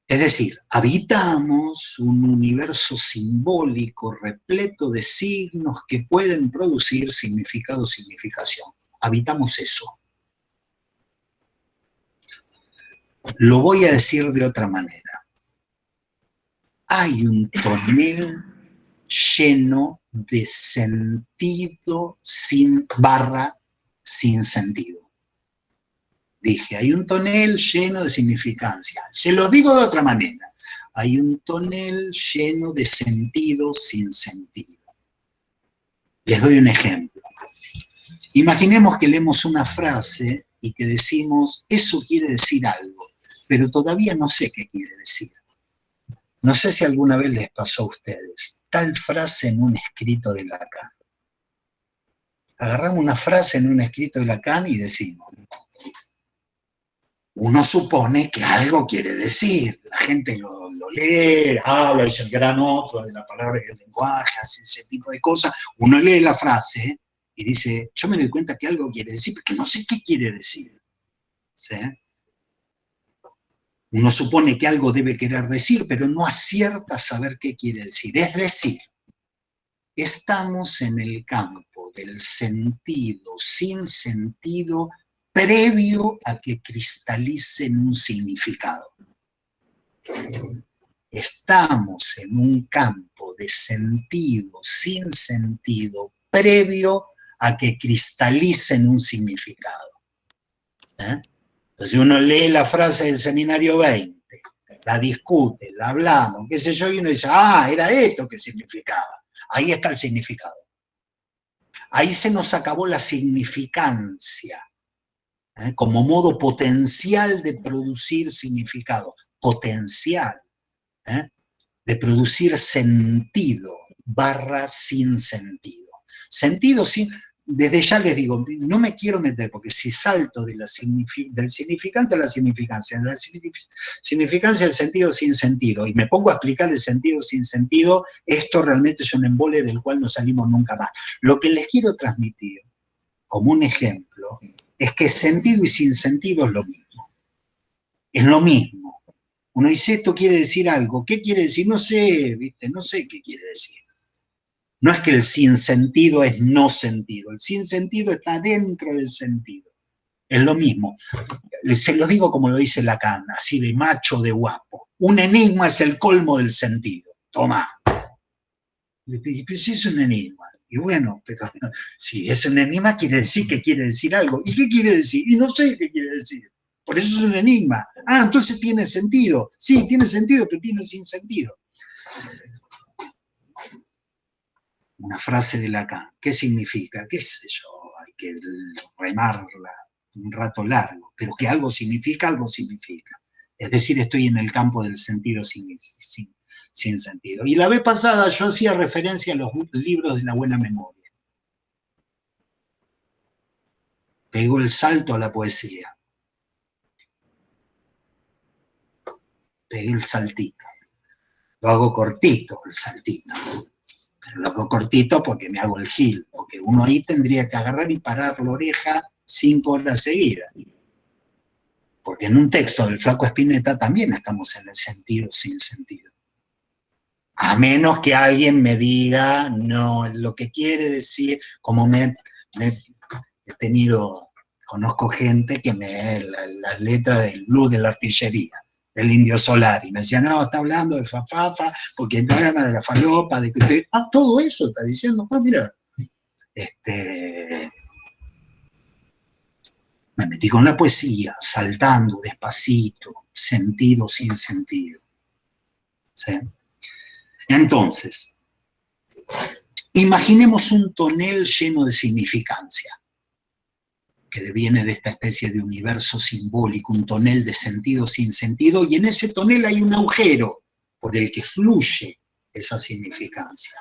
Es decir, habitamos un universo simbólico repleto de signos que pueden producir significado o significación. Habitamos eso. Lo voy a decir de otra manera. Hay un tonel lleno de sentido sin sentido. Dije, hay un tonel lleno de significancia. Se lo digo de otra manera. Hay un tonel lleno de sentido sin sentido. Les doy un ejemplo. Imaginemos que leemos una frase y que decimos, eso quiere decir algo, pero todavía no sé qué quiere decir. No sé si alguna vez les pasó a ustedes, tal frase en un escrito de Lacan. Agarramos una frase en un escrito de Lacan y decimos, uno supone que algo quiere decir, la gente lo lee, habla, es el gran otro de la palabra y el lenguaje, hace ese tipo de cosas, uno lee la frase y dice, yo me doy cuenta que algo quiere decir, porque no sé qué quiere decir. ¿Sí? Uno supone que algo debe querer decir, pero no acierta a saber qué quiere decir. Es decir, estamos en el campo del sentido sin sentido previo a que cristalice en un significado. Estamos en un campo de sentido sin sentido previo a que cristalice en un significado. Entonces uno lee la frase del seminario 20, la discute, la hablamos, qué sé yo, y uno dice, ah, era esto que significaba. Ahí está el significado. Ahí se nos acabó la significancia, como modo potencial de producir significado, potencial, de producir sentido, sin sentido. Sentido sin, desde ya les digo, no me quiero meter, porque si salto de del significante a la significancia, de la significancia al sentido sin sentido, y me pongo a explicar el sentido sin sentido, esto realmente es un embole del cual no salimos nunca más. Lo que les quiero transmitir, como un ejemplo, es que sentido y sin sentido es lo mismo. Es lo mismo. Uno dice, esto quiere decir algo. ¿Qué quiere decir? No sé, ¿viste? No sé qué quiere decir. No es que el sinsentido es no sentido. El sinsentido está dentro del sentido. Es lo mismo. Se lo digo como lo dice Lacan, así de macho, de guapo. Un enigma es el colmo del sentido. Toma. Pues sí es un enigma. Y bueno, pero si es un enigma quiere decir que quiere decir algo. ¿Y qué quiere decir? Y no sé qué quiere decir. Por eso es un enigma. Ah, entonces tiene sentido. Sí, tiene sentido, pero tiene sin sentido. Una frase de Lacan. ¿Qué significa? ¿Qué sé yo? Hay que remarla un rato largo. Pero que algo significa, algo significa. Es decir, estoy en el campo del sentido sin sentido. Y la vez pasada yo hacía referencia a los libros de la buena memoria. Pegó el salto a la poesía. Pegué el saltito. Lo hago cortito, el saltito. Pero lo hago cortito porque me hago el gil, porque uno ahí tendría que agarrar y parar la oreja 5 horas seguidas. Porque en un texto del Flaco Spinetta también estamos en el sentido sin sentido. A menos que alguien me diga, no, lo que quiere decir, como he tenido, conozco gente que me las letras del blues de la artillería. del Indio Solari. Me decía, no, está hablando de fafafa, porque está hablando de la falopa, de que usted... Ah, todo eso está diciendo. Ah, mira. Me metí con la poesía, saltando despacito, sentido sin sentido. ¿Sí? Entonces, imaginemos un tonel lleno de significancia, que deviene de esta especie de universo simbólico, un tonel de sentido sin sentido, y en ese tonel hay un agujero por el que fluye esa significancia.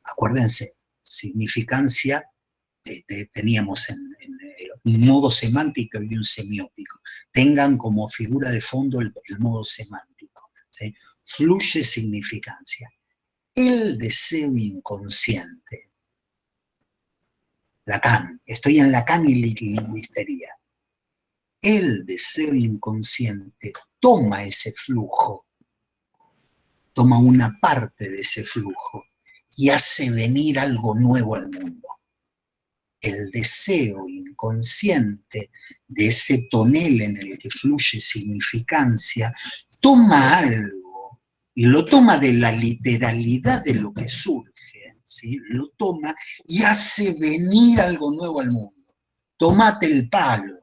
Acuérdense, significancia, teníamos en un modo semántico y un semiótico. Tengan como figura de fondo el modo semántico. ¿Sí? Fluye significancia. El deseo inconsciente. Lacan, estoy en Lacan y lingüistería. El deseo inconsciente toma ese flujo, toma una parte de ese flujo y hace venir algo nuevo al mundo. El deseo inconsciente de ese tonel en el que fluye significancia toma algo y lo toma de la literalidad de lo que surge, ¿sí? Lo toma y hace venir algo nuevo al mundo. Tómate el palo.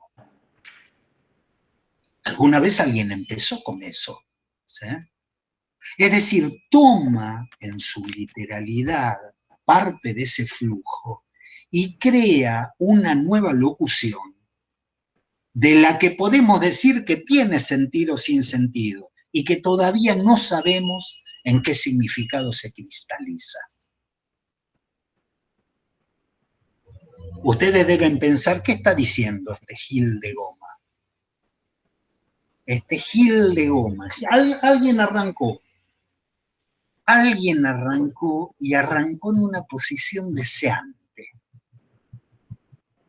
¿Alguna vez alguien empezó con eso? ¿Sí? Es decir, toma en su literalidad parte de ese flujo y crea una nueva locución de la que podemos decir que tiene sentido sin sentido y que todavía no sabemos en qué significado se cristaliza. Ustedes deben pensar, ¿qué está diciendo este gil de goma? Este gil de goma. Alguien arrancó y arrancó en una posición deseante.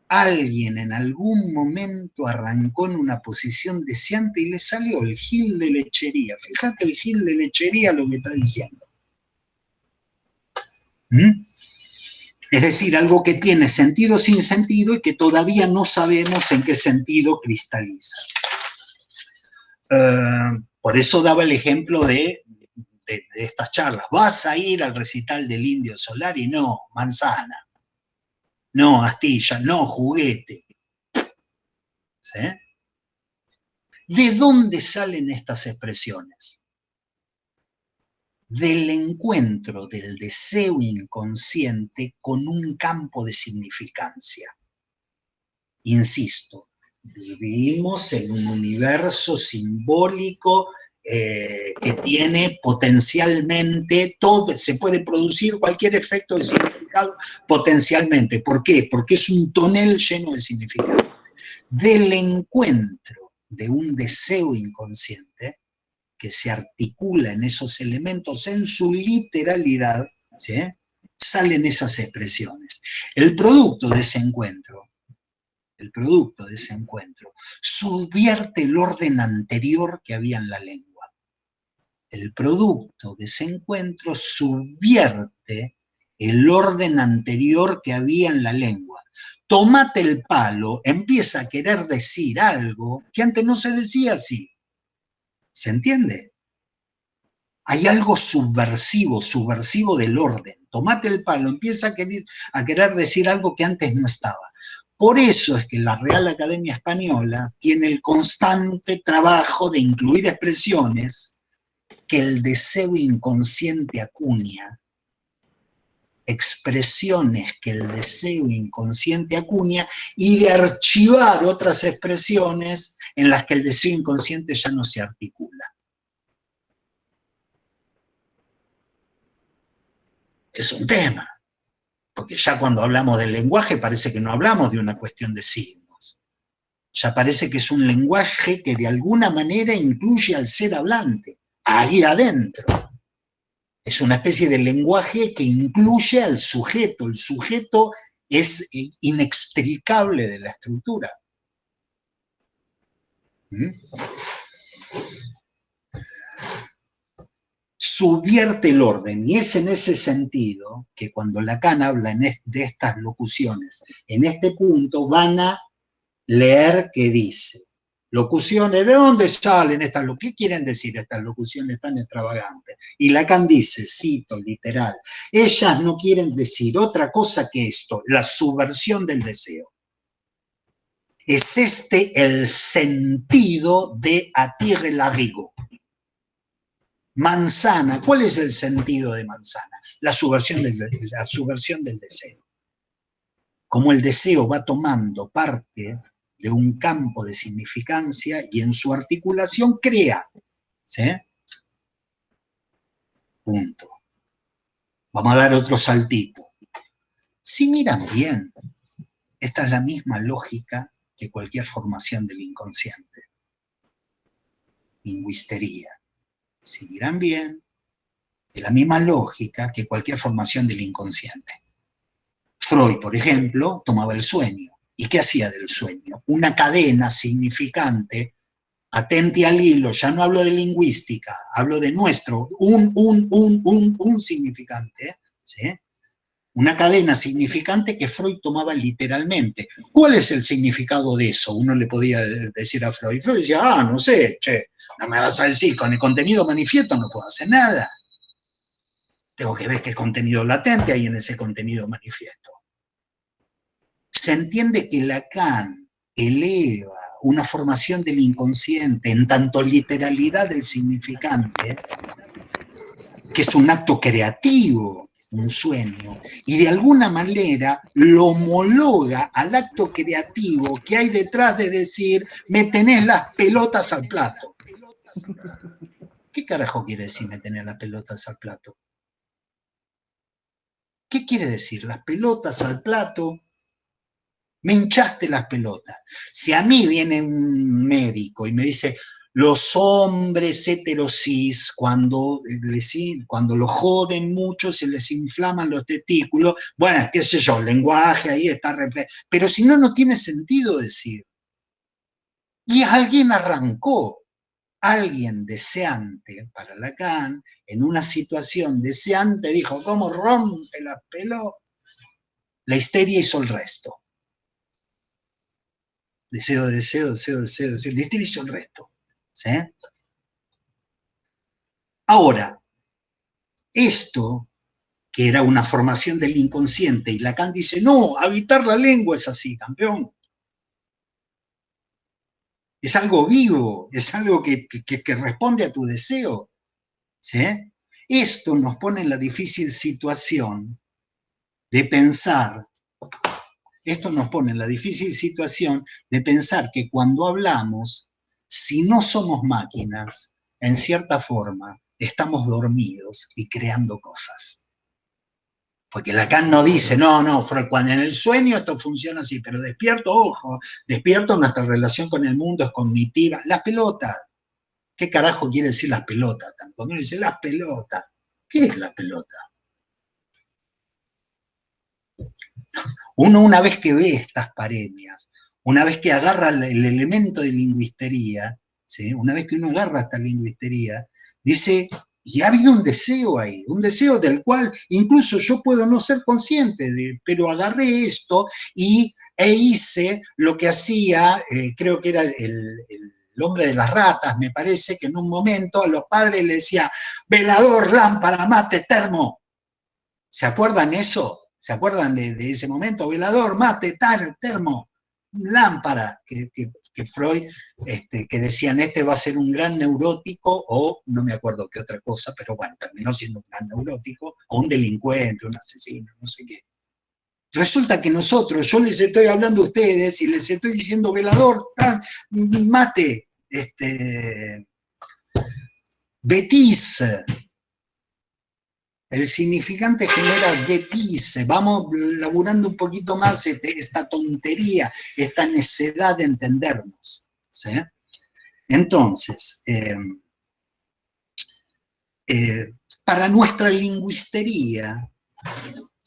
Alguien en algún momento arrancó en una posición deseante y le salió el gil de lechería. Fíjate el gil de lechería lo que está diciendo. Es decir, algo que tiene sentido sin sentido y que todavía no sabemos en qué sentido cristaliza. Por eso daba el ejemplo de estas charlas. ¿Vas a ir al recital del Indio Solari? No, manzana. No, astilla. No, juguete. ¿Sí? ¿De dónde salen estas expresiones? Del encuentro del deseo inconsciente con un campo de significancia. Insisto, vivimos en un universo simbólico que tiene potencialmente todo, se puede producir cualquier efecto de significado potencialmente. ¿Por qué? Porque es un tonel lleno de significados. Del encuentro de un deseo inconsciente que se articula en esos elementos en su literalidad, ¿sí? Salen esas expresiones. El producto de ese encuentro subvierte el orden anterior que había en la lengua. El producto de ese encuentro subvierte el orden anterior que había en la lengua. Tómate el palo, empieza a querer decir algo que antes no se decía así. ¿Se entiende? Hay algo subversivo del orden. Tómate el palo, empieza a querer decir algo que antes no estaba. Por eso es que la Real Academia Española tiene el constante trabajo de incluir expresiones que el deseo inconsciente acuña, expresiones que el deseo inconsciente acuña, y de archivar otras expresiones en las que el deseo inconsciente ya no se articula. Es un tema, porque ya cuando hablamos del lenguaje parece que no hablamos de una cuestión de signos. Ya parece que es un lenguaje que de alguna manera incluye al ser hablante, ahí adentro. Es una especie de lenguaje que incluye al sujeto. El sujeto es inextricable de la estructura. Subvierte el orden, y es en ese sentido que cuando Lacan habla de estas locuciones, en este punto van a leer qué dice. Locuciones, ¿de dónde salen estas? ¿Qué quieren decir estas locuciones tan extravagantes? Y Lacan dice, cito literal, ellas no quieren decir otra cosa que esto, la subversión del deseo. Es este el sentido de Attirer la Rigo. Manzana, ¿cuál es el sentido de manzana? La subversión del deseo. Como el deseo va tomando parte de un campo de significancia y en su articulación crea. ¿Sí? Punto. Vamos a dar otro saltito. Si miran bien, esta es la misma lógica que cualquier formación del inconsciente. Lingüistería. Si miran bien, es la misma lógica que cualquier formación del inconsciente. Freud, por ejemplo, tomaba el sueño. ¿Y qué hacía del sueño? Una cadena significante, atente al hilo, ya no hablo de lingüística, hablo de nuestro, un significante, ¿sí? Una cadena significante que Freud tomaba literalmente. ¿Cuál es el significado de eso? Uno le podía decir a Freud. Freud decía, no sé, no me vas a decir, con el contenido manifiesto no puedo hacer nada. Tengo que ver qué contenido latente hay en ese contenido manifiesto. Se entiende que Lacan eleva una formación del inconsciente en tanto literalidad del significante, que es un acto creativo, un sueño, y de alguna manera lo homologa al acto creativo que hay detrás de decir, me tenés las pelotas al plato. ¿Qué carajo quiere decir me tenés las pelotas al plato? ¿Qué quiere decir? Las pelotas al plato, me hinchaste las pelotas. Si a mí viene un médico y me dice, los hombres heterosis, cuando los joden mucho, se les inflaman los testículos, bueno, qué sé yo, el lenguaje ahí está, pero si no, no tiene sentido decir. Y alguien arrancó, alguien deseante, para Lacan, en una situación deseante, dijo, ¿cómo rompe las pelotas? La histeria hizo el resto. Deseo, deseo, deseo, deseo, deseo. La histeria hizo el resto. ¿Sí? Ahora, esto, que era una formación del inconsciente, y Lacan dice, no, habitar la lengua es así, campeón. Es algo vivo, es algo que responde a tu deseo. ¿Sí? Esto nos pone en la difícil situación de pensar, que cuando hablamos, si no somos máquinas, en cierta forma, estamos dormidos y creando cosas. Porque Lacan no dice, no, Freud, cuando en el sueño esto funciona así, pero despierto, ojo, despierto, nuestra relación con el mundo es cognitiva. Las pelotas, ¿qué carajo quiere decir las pelotas? Cuando uno dice las pelotas, ¿qué es la pelota? Uno, una vez que ve estas paremias, una vez que agarra el elemento de lingüistería, ¿sí? Una vez que uno agarra esta lingüistería, dice, y ha habido un deseo ahí, un deseo del cual incluso yo puedo no ser consciente pero agarré esto e hice lo que hacía, creo que era el hombre de las ratas, me parece, que en un momento a los padres le decía, velador, lámpara, mate, termo. ¿Se acuerdan eso? ¿Se acuerdan de ese momento? Velador, mate, termo, lámpara, que Freud, que decían, este va a ser un gran neurótico, o no me acuerdo qué otra cosa, pero bueno, terminó siendo un gran neurótico, o un delincuente, un asesino, no sé qué. Resulta que nosotros, yo les estoy hablando a ustedes y les estoy diciendo, velador, mate, Betis. El significante genera bêtise. Vamos laburando un poquito más esta tontería, esta necedad de entendernos. ¿Sí? Entonces, para nuestra lingüistería,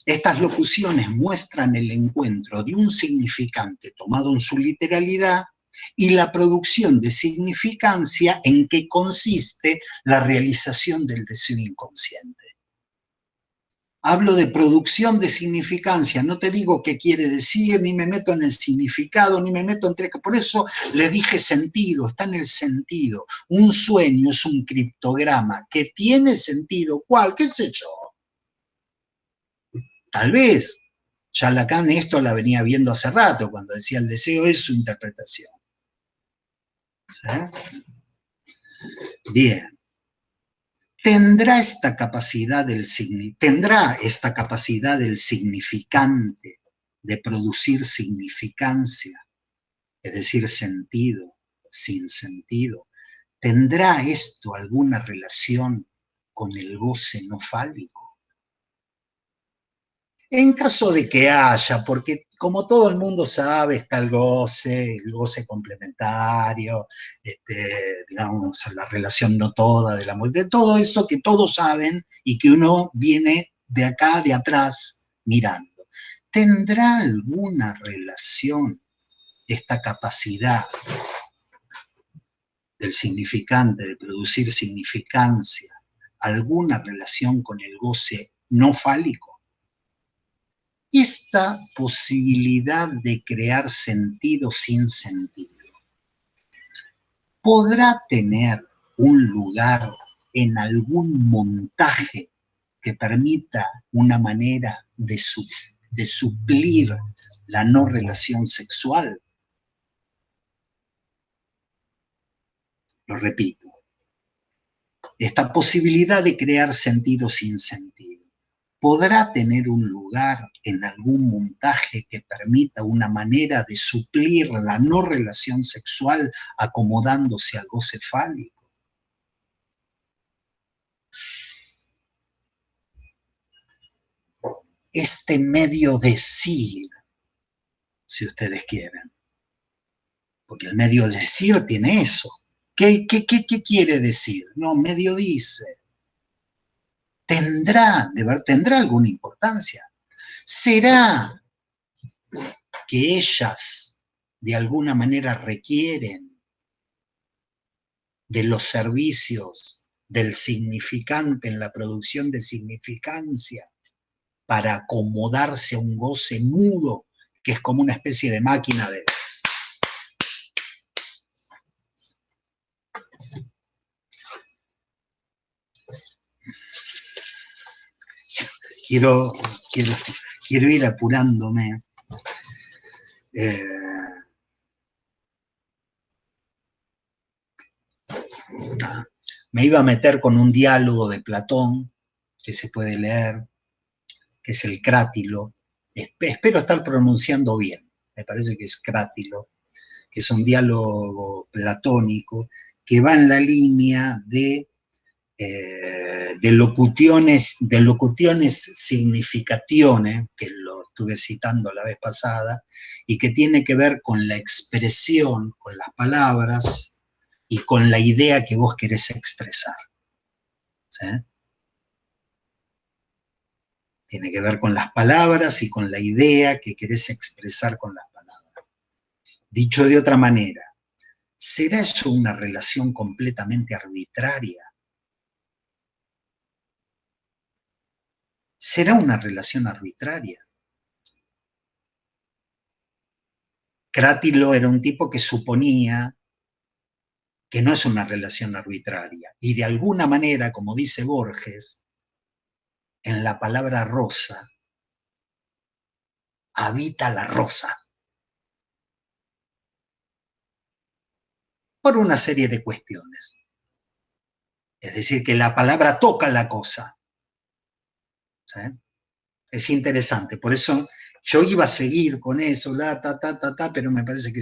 estas locuciones muestran el encuentro de un significante tomado en su literalidad y la producción de significancia en que consiste la realización del deseo inconsciente. Hablo de producción de significancia, no te digo qué quiere decir, ni me meto en el significado, ni me meto entre... Por eso le dije sentido, está en el sentido. Un sueño es un criptograma que tiene sentido. ¿Cuál? ¿Qué sé yo? Tal vez. Ya Lacan esto la venía viendo hace rato, cuando decía el deseo es su interpretación. ¿Sí? Bien. ¿Tendrá esta capacidad del significante de producir significancia, es decir, sentido, sin sentido? ¿Tendrá esto alguna relación con el goce no fálico? En caso de que haya, porque como todo el mundo sabe, está el goce complementario, digamos, la relación no toda de la muerte, todo eso que todos saben y que uno viene de acá, de atrás, mirando. ¿Tendrá alguna relación esta capacidad del significante, de producir significancia, alguna relación con el goce no fálico? Esta posibilidad de crear sentido sin sentido podrá tener un lugar en algún montaje que permita una manera de suplir la no relación sexual. Lo repito, esta posibilidad de crear sentido sin sentido podrá tener un lugar en algún montaje que permita una manera de suplir la no relación sexual acomodándose al goce fálico. Este medio decir, si ustedes quieren, porque el medio decir tiene eso. ¿Qué quiere decir? No, medio dice. ¿Tendrá alguna importancia? ¿Será que ellas de alguna manera requieren de los servicios del significante en la producción de significancia para acomodarse a un goce mudo, que es como una especie de máquina de... Quiero ir apurándome. Me iba a meter con un diálogo de Platón, que se puede leer, que es el Crátilo. Espero estar pronunciando bien, me parece que es Crátilo, que es un diálogo platónico que va en la línea de locutiones significazione, que lo estuve citando la vez pasada, y que tiene que ver con la expresión, con las palabras y con la idea que vos querés expresar. ¿Sí? Tiene que ver con las palabras y con la idea que querés expresar con las palabras. Dicho de otra manera, ¿será eso una relación completamente arbitraria? ¿Será una relación arbitraria? Crátilo era un tipo que suponía que no es una relación arbitraria. Y de alguna manera, como dice Borges, en la palabra rosa habita la rosa. Por una serie de cuestiones. Es decir, que la palabra toca la cosa. ¿Sí? Es interesante. Por eso yo iba a seguir con eso, pero me parece que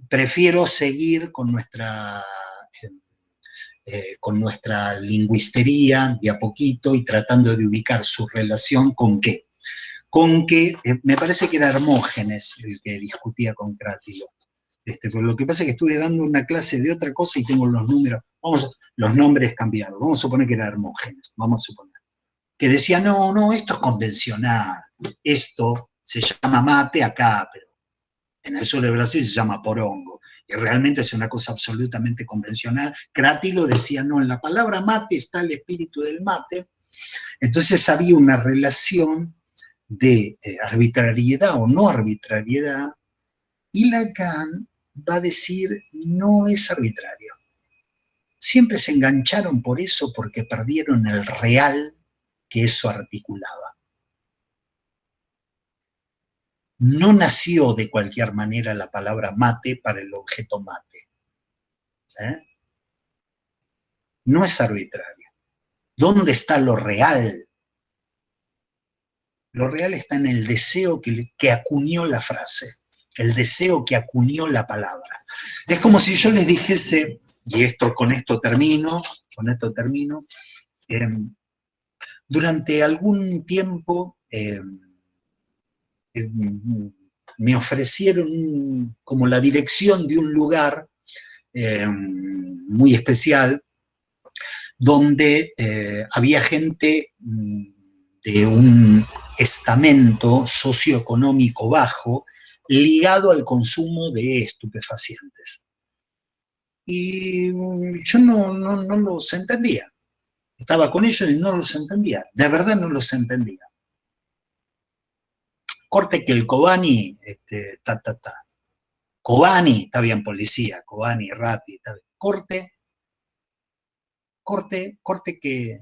prefiero seguir con nuestra lingüistería de a poquito y tratando de ubicar su relación con qué. Con que me parece que era Hermógenes el que discutía con Crátilo. Pero lo que pasa es que estuve dando una clase de otra cosa y tengo los números, los nombres cambiados. Vamos a suponer que era Hermógenes, vamos a suponer. Que decía, no, esto es convencional. Esto se llama mate acá, pero en el sur de Brasil se llama porongo. Y realmente es una cosa absolutamente convencional. Crátilo decía, no, en la palabra mate está el espíritu del mate, Entonces había una relación de arbitrariedad o no arbitrariedad, y Lacan va a decir, no es arbitrario. Siempre se engancharon por eso, porque perdieron el real que eso articulaba. No nació de cualquier manera la palabra mate para el objeto mate. ¿Sí? No es arbitrario. ¿Dónde está lo real? Lo real está en el deseo que acuñó la frase, el deseo que acuñó la palabra. Es como si yo les dijese, y con esto termino, durante algún tiempo me ofrecieron como la dirección de un lugar muy especial, donde había gente de un estamento socioeconómico bajo ligado al consumo de estupefacientes. Y yo no los entendía. Estaba con ellos y no los entendía. De verdad no los entendía. Corte que el Kobani, Kobani, está bien policía, Kobani, Ratti, está bien. Corte que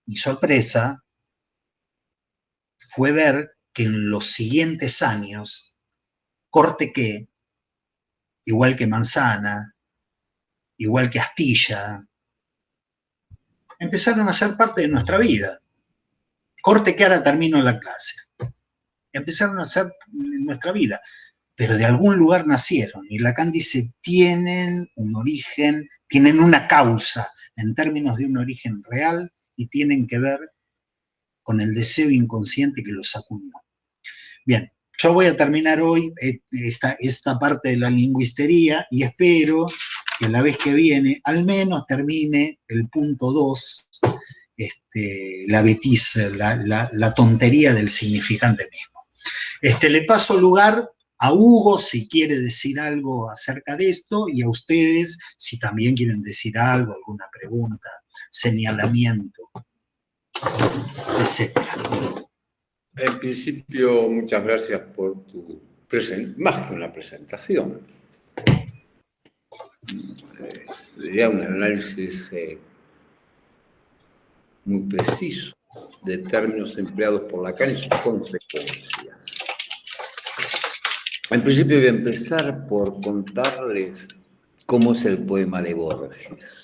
mi sorpresa fue ver que en los siguientes años, corte que, igual que Manzana, igual que Astilla, empezaron a ser parte de nuestra vida. Corte que ahora termino la clase. Empezaron a ser nuestra vida, pero de algún lugar nacieron. Y Lacan dice, tienen un origen, tienen una causa en términos de un origen real y tienen que ver con el deseo inconsciente que los acuñó. Bien, yo voy a terminar hoy esta parte de la lingüistería y espero que la vez que viene al menos termine el punto 2, la betiza, la tontería del significante mismo. Le paso lugar a Hugo si quiere decir algo acerca de esto y a ustedes si también quieren decir algo, alguna pregunta, señalamiento, etc. En principio, muchas gracias por tu más que una presentación. Diría un análisis muy preciso de términos empleados por Lacan y sus consecuencias. En principio voy a empezar por contarles cómo es el poema de Borges.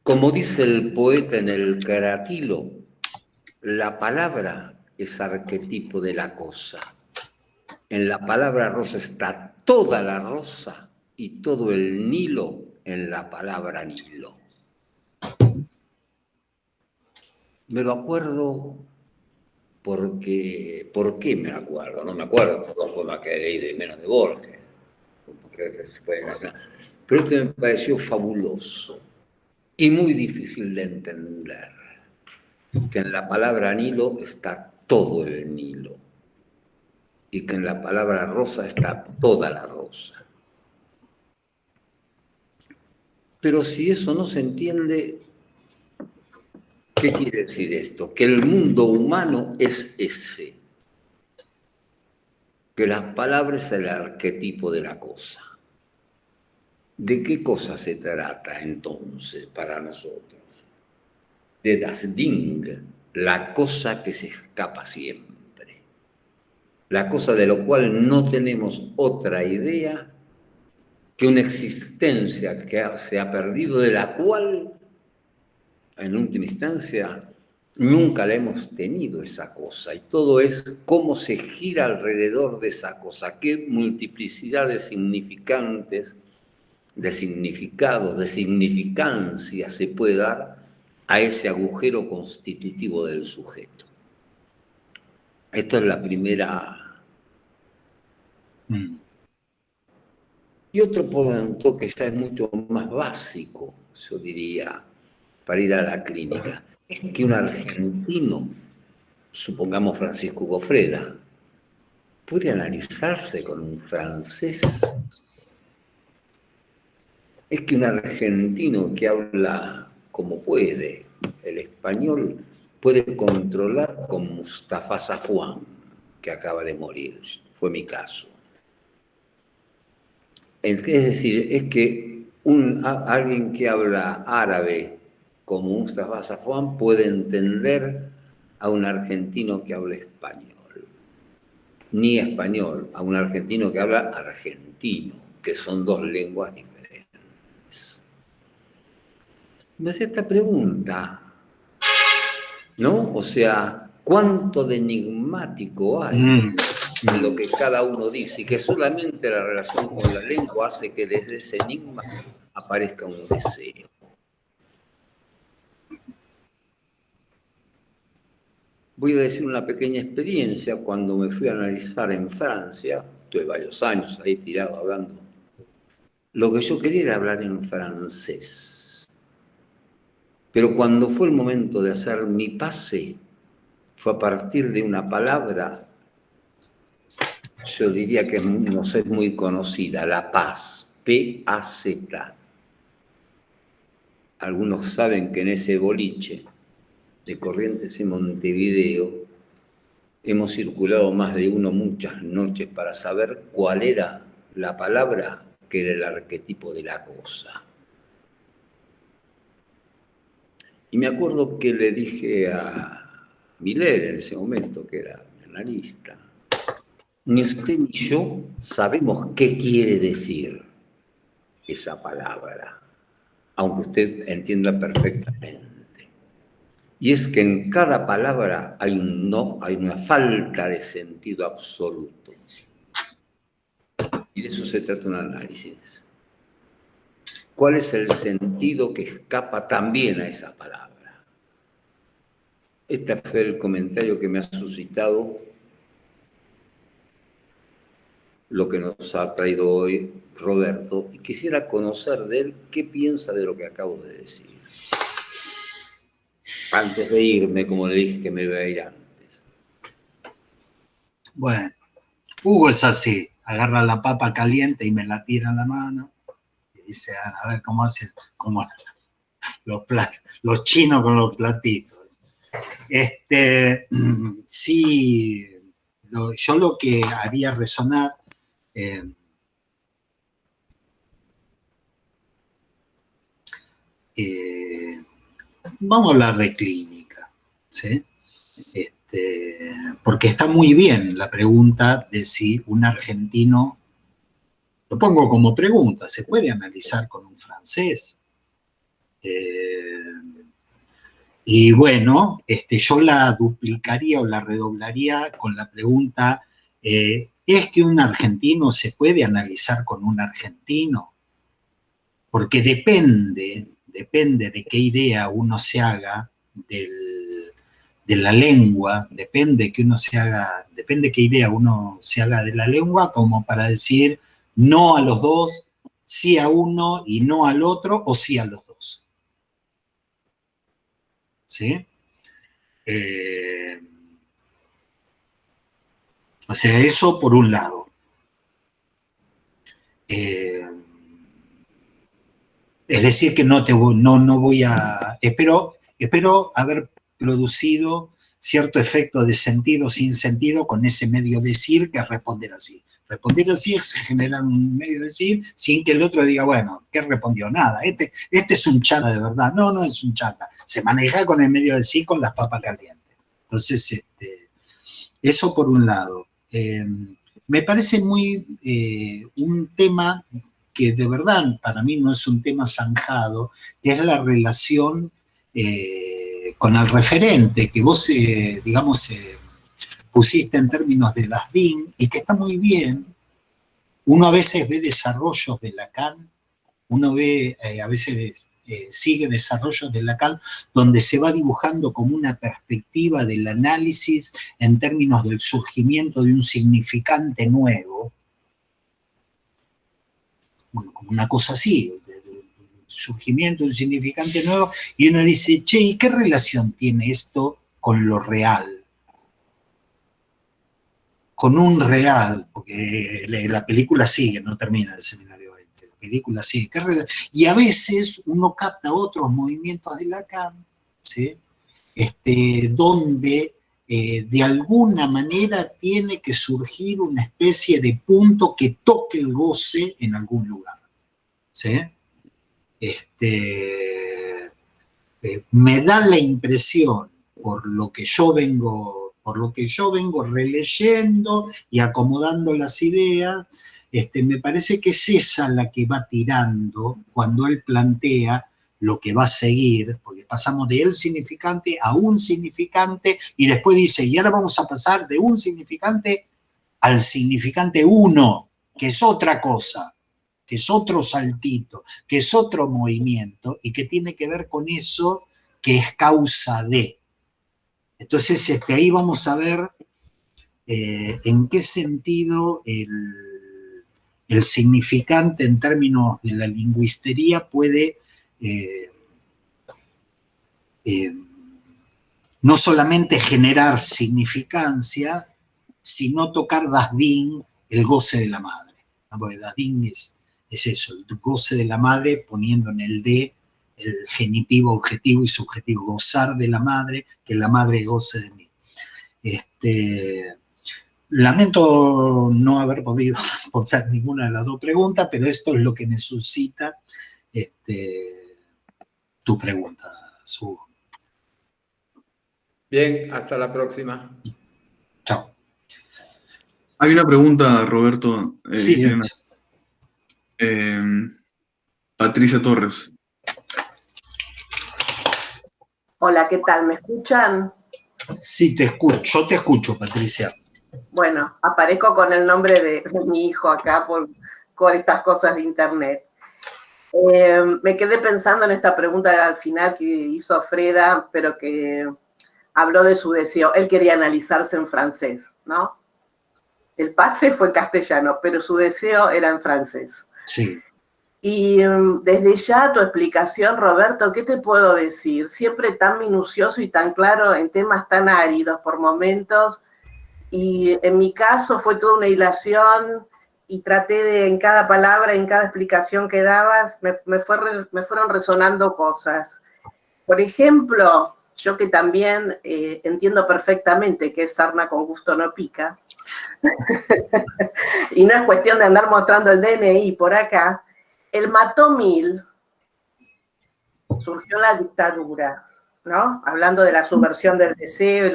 Como dice el poeta en el Caratilo, la palabra es arquetipo de la cosa. En la palabra rosa está toda la rosa y todo el Nilo en la palabra Nilo. Me lo acuerdo porque... ¿Por qué me acuerdo? No me acuerdo por los poemas que leí de menos de Borges. Pero este me pareció fabuloso y muy difícil de entender. Que en la palabra Nilo está todo el Nilo y que en la palabra rosa está toda la rosa. Pero si eso no se entiende, ¿qué quiere decir esto? Que el mundo humano es ese, que las palabras es el arquetipo de la cosa. ¿De qué cosa se trata entonces para nosotros? De das Ding, la cosa que se escapa siempre. La cosa de lo cual no tenemos otra idea que una existencia que se ha perdido, de la cual, en última instancia, nunca la hemos tenido esa cosa. Y todo es cómo se gira alrededor de esa cosa, qué multiplicidad de significantes, de significados, de significancia se puede dar a ese agujero constitutivo del sujeto. Esta es la primera. Y otro punto que ya es mucho más básico, yo diría, para ir a la clínica, es que un argentino, supongamos Francisco Gofreda, puede analizarse con un francés. Es que un argentino que habla como puede el español puede controlar con Mustafa Safwan, que acaba de morir. Fue mi caso. Es decir, es que alguien que habla árabe como Mustafa Safwan puede entender a un argentino que habla español. Ni español, a un argentino que habla argentino, que son dos lenguas diferentes. Me hace esta pregunta, ¿no? O sea, ¿cuánto de enigmático hay en lo que cada uno dice? Y que solamente la relación con la lengua hace que desde ese enigma aparezca un deseo. Voy a decir una pequeña experiencia. Cuando me fui a analizar en Francia, tuve varios años ahí tirado hablando. Lo que yo quería era hablar en francés. Pero cuando fue el momento de hacer mi pase, fue a partir de una palabra, yo diría que no sé, es muy conocida, La Paz, P-A-Z. Algunos saben que en ese boliche de Corrientes y Montevideo hemos circulado más de uno muchas noches para saber cuál era la palabra que era el arquetipo de la cosa. Y me acuerdo que le dije a Miller en ese momento, que era mi analista, ni usted ni yo sabemos qué quiere decir esa palabra, aunque usted entienda perfectamente. Y es que en cada palabra hay una falta de sentido absoluto. Y de eso se trata un análisis. ¿Cuál es el sentido que escapa también a esa palabra? Este fue el comentario que me ha suscitado lo que nos ha traído hoy Roberto, y quisiera conocer de él qué piensa de lo que acabo de decir. Antes de irme, como le dije que me iba a ir antes. Bueno, Hugo es así, agarra la papa caliente y me la tira en la mano, y dice, a ver cómo hacen, como los chinos con los platitos. Sí, yo lo que haría resonar, vamos a hablar de clínica, ¿sí? Porque está muy bien la pregunta de si un argentino, lo pongo como pregunta, ¿se puede analizar con un francés? Y bueno, yo la duplicaría o la redoblaría con la pregunta, ¿es que un argentino se puede analizar con un argentino? Porque depende de qué idea uno se haga de la lengua, depende qué idea uno se haga de la lengua, como para decir no a los dos, sí a uno y no al otro, o sí a los dos. ¿Sí? O sea, eso por un lado. Es decir, que no voy a... Espero haber producido cierto efecto de sentido sin sentido con ese medio decir, que es responder así. Responder así es generar un medio decir sin que el otro diga, bueno, ¿qué respondió? Nada, este es un chata de verdad. No, no es un chata. Se maneja con el medio decir con las papas calientes. Entonces, eso por un lado. Me parece muy un tema que de verdad para mí no es un tema zanjado, que es la relación con el referente que vos, digamos, pusiste en términos de Dasbin y que está muy bien. Uno a veces ve desarrollos de Lacan, uno ve a veces sigue desarrollos de Lacan donde se va dibujando como una perspectiva del análisis en términos del surgimiento de un significante nuevo, bueno, como una cosa así, del surgimiento de un significante nuevo, y uno dice, che, ¿y qué relación tiene esto con lo real? con un real, porque la película sigue, no termina el seminario 20, la película sigue, y a veces uno capta otros movimientos de Lacan, ¿sí? Donde de alguna manera tiene que surgir una especie de punto que toque el goce en algún lugar, ¿sí? Me da la impresión, por lo que yo vengo releyendo y acomodando las ideas, me parece que es esa la que va tirando cuando él plantea lo que va a seguir, porque pasamos de el significante a un significante y después dice, y ahora vamos a pasar de un significante al significante uno, que es otra cosa, que es otro saltito, que es otro movimiento y que tiene que ver con eso que es causa de. Entonces, ahí vamos a ver en qué sentido el significante en términos de la lingüistería puede no solamente generar significancia, sino tocar das Ding, el goce de la madre. ¿No? Porque das Ding es eso, el goce de la madre poniendo en el de el genitivo, objetivo y subjetivo, gozar de la madre, que la madre goce de mí. Lamento no haber podido responder ninguna de las dos preguntas, pero esto es lo que me suscita tu pregunta, Su. Bien, hasta la próxima. Chao. Hay una pregunta, Roberto. Sí, Patricia Torres. Hola, ¿qué tal? ¿Me escuchan? Sí, te escucho. Yo te escucho, Patricia. Bueno, aparezco con el nombre de mi hijo acá con estas cosas de internet. Me quedé pensando en esta pregunta al final que hizo Freda, pero que habló de su deseo. Él quería analizarse en francés, ¿no? El pase fue castellano, pero su deseo era en francés. Sí. Y desde ya tu explicación, Roberto, ¿qué te puedo decir? Siempre tan minucioso y tan claro en temas tan áridos por momentos. Y en mi caso fue toda una hilación y traté de, en cada palabra, en cada explicación que dabas, me fueron resonando cosas. Por ejemplo, yo que también entiendo perfectamente que sarna con gusto no pica, y no es cuestión de andar mostrando el DNI por acá, el mató 1000 surgió en la dictadura, ¿no? Hablando de la subversión del deseo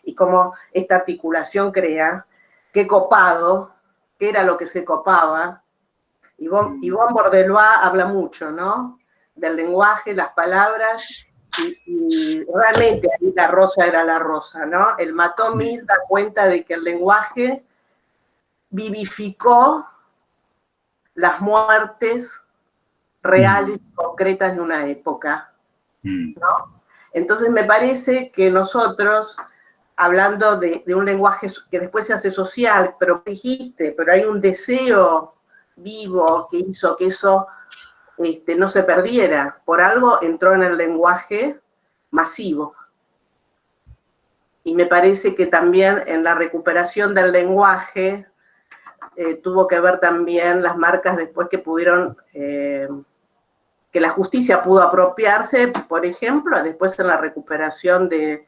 y cómo esta articulación crea, qué copado, qué era lo que se copaba. Yvonne Bordelois habla mucho, ¿no? Del lenguaje, las palabras, y realmente ahí la rosa era la rosa, ¿no? El mató 1000 da cuenta de que el lenguaje vivificó las muertes reales y concretas de una época, ¿no? Entonces me parece que nosotros, hablando de un lenguaje que después se hace social, pero dijiste, pero hay un deseo vivo que hizo que eso no se perdiera. Por algo entró en el lenguaje masivo. Y me parece que también en la recuperación del lenguaje tuvo que ver también las marcas después que pudieron... que la justicia pudo apropiarse, por ejemplo, después en la recuperación de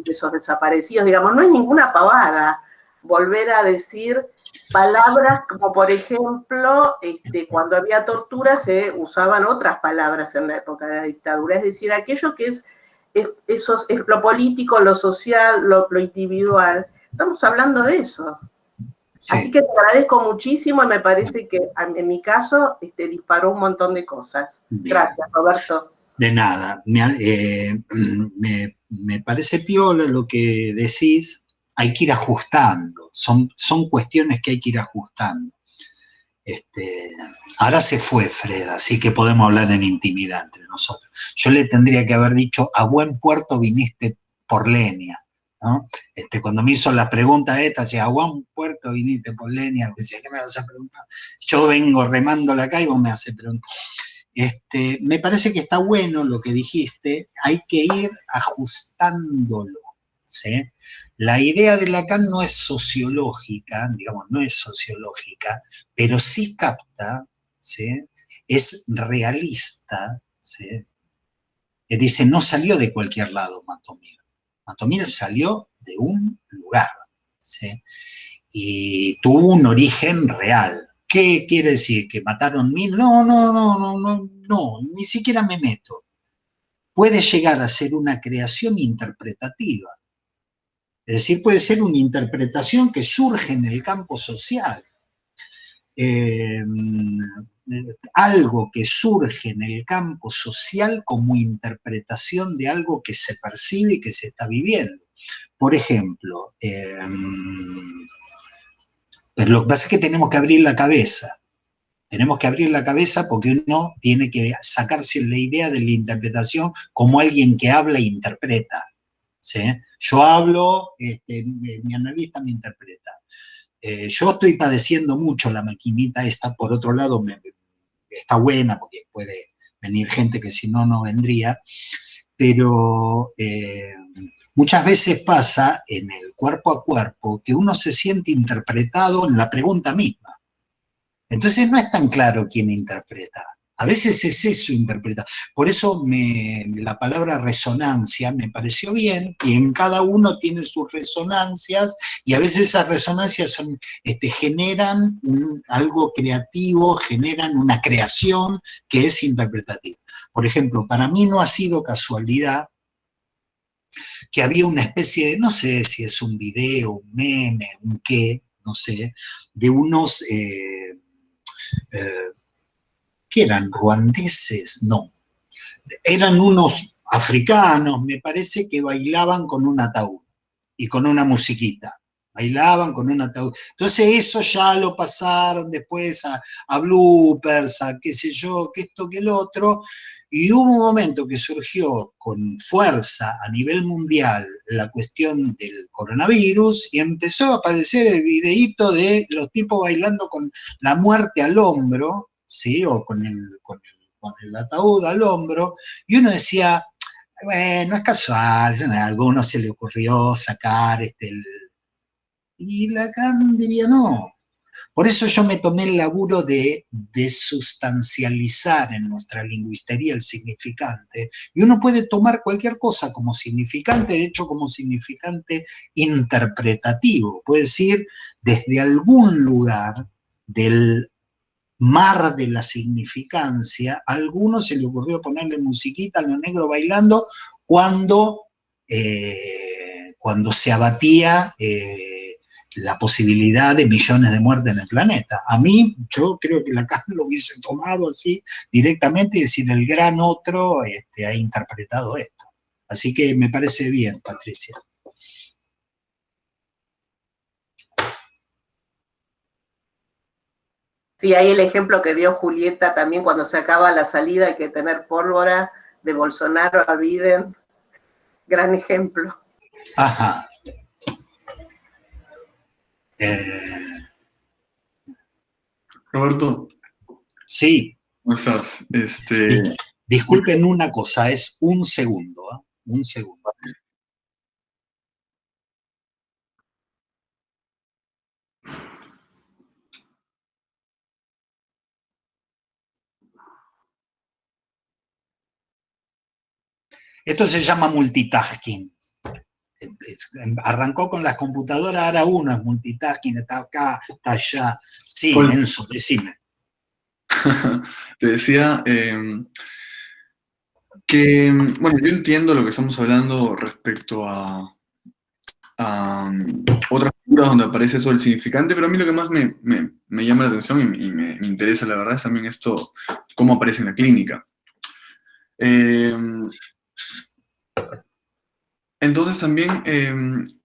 esos desaparecidos. Digamos, no es ninguna pavada volver a decir palabras como, por ejemplo, cuando había tortura se usaban otras palabras en la época de la dictadura, es decir, aquello que es lo político, lo social, lo individual. Estamos hablando de eso. Sí. Así que te agradezco muchísimo y me parece que en mi caso disparó un montón de cosas. Bien. Gracias, Roberto. De nada. Me parece piola lo que decís. Hay que ir ajustando. Son cuestiones que hay que ir ajustando. Ahora se fue Freda, así que podemos hablar en intimidad entre nosotros. Yo le tendría que haber dicho, a buen puerto viniste por Lenia. ¿No? Cuando me hizo la pregunta esta, decía, a buen puerto viniste por Lenia, decía, ¿qué me vas a preguntar? Yo vengo remándola acá y vos me haces preguntar. Me parece que está bueno lo que dijiste, hay que ir ajustándolo, ¿sí? la idea de Lacan no es sociológica, digamos, no es sociológica, pero sí capta, ¿sí? Es realista, ¿sí? Dice, no salió de cualquier lado Matomir. Matomir salió de un lugar, ¿sí? Y tuvo un origen real. ¿Qué quiere decir? ¿Que mataron 1000? No, ni siquiera me meto. Puede llegar a ser una creación interpretativa. Es decir, puede ser una interpretación que surge en el campo social. Algo que surge en el campo social como interpretación de algo que se percibe y que se está viviendo. Por ejemplo, pero lo que pasa es que tenemos que abrir la cabeza. Tenemos que abrir la cabeza porque uno tiene que sacarse la idea de la interpretación como alguien que habla e interpreta, ¿sí? Yo hablo, mi analista me interpreta. Yo estoy padeciendo mucho la maquinita esta, por otro lado está buena porque puede venir gente que si no, no vendría, pero muchas veces pasa en el cuerpo a cuerpo que uno se siente interpretado en la pregunta misma. Entonces no es tan claro quién interpreta. A veces es eso interpreta. Por eso la palabra resonancia me pareció bien, y en cada uno tiene sus resonancias, y a veces esas resonancias generan algo creativo, generan una creación que es interpretativa. Por ejemplo, para mí no ha sido casualidad que había una especie de, no sé si es un video, un meme, un qué, no sé, de unos... ¿qué eran? ¿Ruandeses? No. Eran unos africanos, me parece, que bailaban con un ataúd y con una musiquita. Bailaban con un ataúd. Entonces eso ya lo pasaron después a bloopers, a qué sé yo, que esto, que el otro, y hubo un momento que surgió con fuerza a nivel mundial la cuestión del coronavirus y empezó a aparecer el videíto de los tipos bailando con la muerte al hombro, ¿sí? O con el ataúd al hombro, y uno decía, bueno, es casual, a alguno se le ocurrió sacar y Lacan diría no. Por eso yo me tomé el laburo de sustancializar en nuestra lingüistería el significante, y uno puede tomar cualquier cosa como significante, de hecho como significante interpretativo, puede decir desde algún lugar del mar de la significancia, a alguno se le ocurrió ponerle musiquita a los negros bailando cuando se abatía la posibilidad de millones de muertes en el planeta. A mí, yo creo que Lacan lo hubiese tomado así directamente y decir, el gran otro ha interpretado esto. Así que me parece bien, Patricia. Sí, hay el ejemplo que dio Julieta también cuando se acaba la salida, hay que tener pólvora, de Bolsonaro a Biden. Gran ejemplo. Ajá. Roberto. Sí. ¿Cómo estás? Disculpen una cosa, es un segundo, ¿eh? Un segundo. Esto se llama multitasking. Arrancó con las computadoras, ahora uno es multitasking, está acá, está allá. Sí, Enzo, decime. Te decía que, bueno, yo entiendo lo que estamos hablando respecto a otras figuras donde aparece eso del significante, pero a mí lo que más me llama la atención y me interesa, la verdad, es también esto, cómo aparece en la clínica. Entonces también,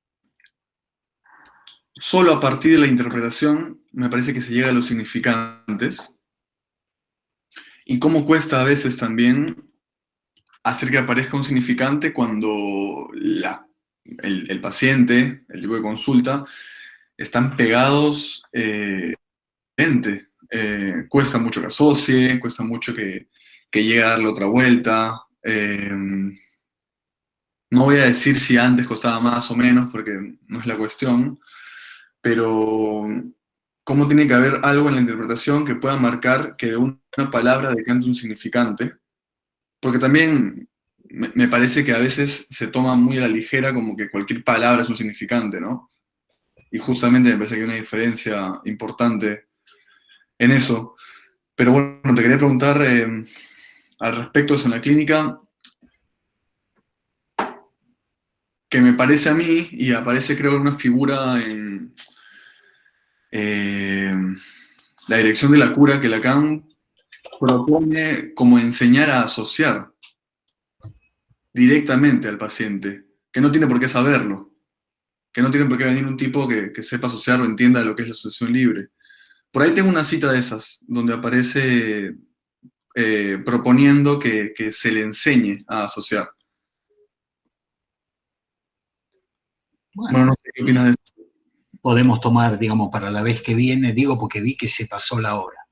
solo a partir de la interpretación, me parece que se llega a los significantes, y cómo cuesta a veces también hacer que aparezca un significante cuando el paciente, el tipo de consulta, están pegados cuesta mucho que asocie, cuesta mucho que llegue a darle otra vuelta. No no voy a decir si antes costaba más o menos, porque no es la cuestión, pero cómo tiene que haber algo en la interpretación que pueda marcar que de una palabra decante un significante, porque también me parece que a veces se toma muy a la ligera como que cualquier palabra es un significante, ¿no? Y justamente me parece que hay una diferencia importante en eso. Pero bueno, te quería preguntar al respecto de eso en la clínica, que me parece a mí, y aparece creo una figura en la dirección de la cura, que Lacan propone como enseñar a asociar directamente al paciente, que no tiene por qué saberlo, que no tiene por qué venir un tipo que sepa asociar o entienda lo que es la asociación libre. Por ahí tengo una cita de esas, donde aparece proponiendo que se le enseñe a asociar. Bueno, no sé qué opinas de eso. Podemos tomar, digamos, para la vez que viene, digo porque vi que se pasó la hora.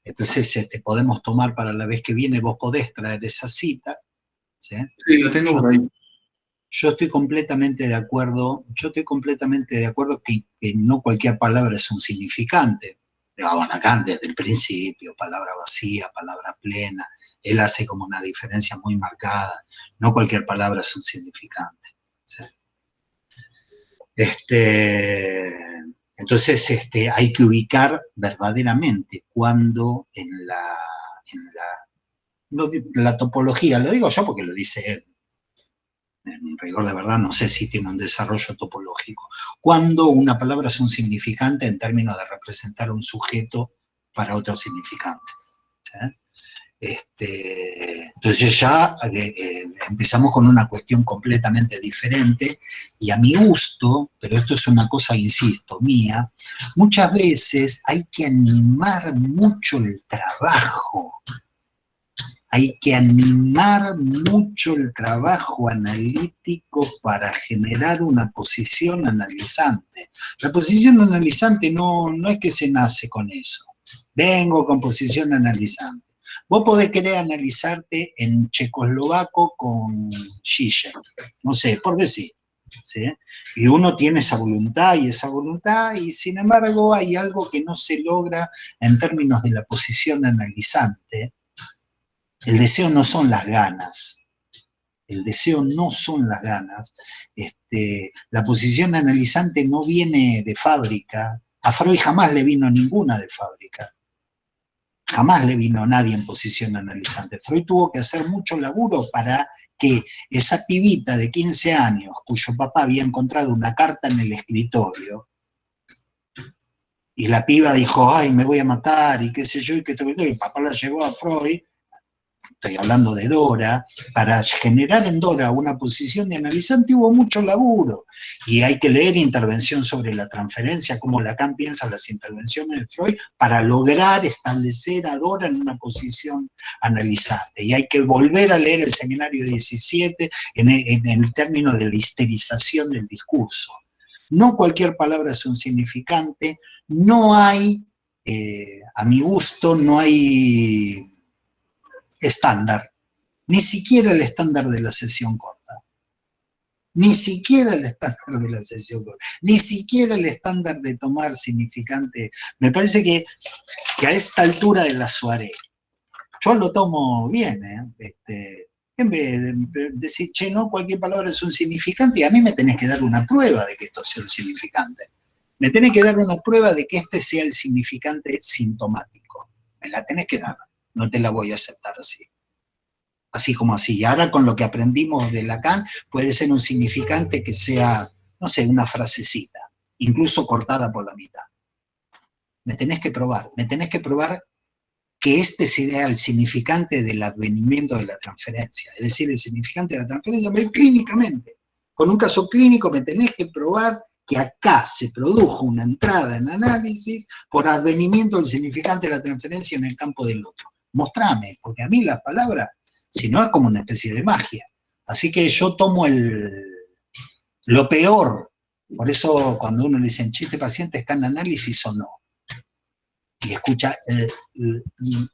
Entonces, podemos tomar para la vez que viene, vos podés traer esa cita. ¿Sí? Sí, la tengo por ahí. Yo estoy completamente de acuerdo, que no cualquier palabra es un significante. Acá desde el principio, palabra vacía, palabra plena, él hace como una diferencia muy marcada. No cualquier palabra es un significante. ¿Sí? Entonces hay hay que verdaderamente cuando la topología, lo digo yo porque lo dice él, en rigor de verdad no sé si tiene un desarrollo topológico, cuando una palabra es un significante en términos de representar un sujeto para otro significante. ¿Sí? Entonces ya empezamos con una cuestión completamente diferente y a mi gusto, pero esto es una cosa, insisto, mía, muchas veces hay que animar mucho el trabajo. Hay que animar mucho el trabajo analítico para generar una posición analizante. La posición analizante no es que se nace con eso. Vengo con posición analizante. Vos podés querer analizarte en checoslovaco con Zizek, no sé, por decir. ¿Sí? Y uno tiene esa voluntad, y sin embargo hay algo que no se logra en términos de la posición analizante. El deseo no son las ganas. El deseo no son las ganas. La posición analizante no viene de fábrica. A Freud jamás le vino ninguna de fábrica. Jamás le vino nadie en posición analizante. Freud tuvo que hacer mucho laburo para que esa pibita de 15 años, cuyo papá había encontrado una carta en el escritorio, y la piba dijo, ay, me voy a matar, y qué sé yo, y el papá la llevó a Freud, estoy hablando de Dora, para generar en Dora una posición de analizante hubo mucho laburo, y hay que leer Intervención sobre la transferencia, cómo Lacan piensa las intervenciones de Freud, para lograr establecer a Dora en una posición analizante, y hay que volver a leer el Seminario 17 en el término de la histerización del discurso. No cualquier palabra es un significante, no hay, a mi gusto, no hay estándar, ni siquiera el estándar de la sesión corta, ni siquiera el estándar de la sesión corta, ni siquiera el estándar de tomar significante. Me parece que a esta altura de la soirée, yo lo tomo bien, en vez de decir, che, no, cualquier palabra es un significante, y a mí me tenés que dar una prueba de que esto sea un significante. Me tenés que dar una prueba de que este sea el significante sintomático. Me la tenés que dar. No te la voy a aceptar así. Así como así. Y ahora con lo que aprendimos de Lacan, puede ser un significante que sea, no sé, una frasecita, incluso cortada por la mitad. Me tenés que probar que este sea el significante del advenimiento de la transferencia. Es decir, el significante de la transferencia, pero clínicamente. Con un caso clínico me tenés que probar que acá se produjo una entrada en análisis por advenimiento del significante de la transferencia en el campo del otro. Mostrame, porque a mí las palabras, si no, es como una especie de magia. Así que yo tomo lo peor. Por eso cuando uno le dice, che, este paciente está en análisis o no. Y escucha,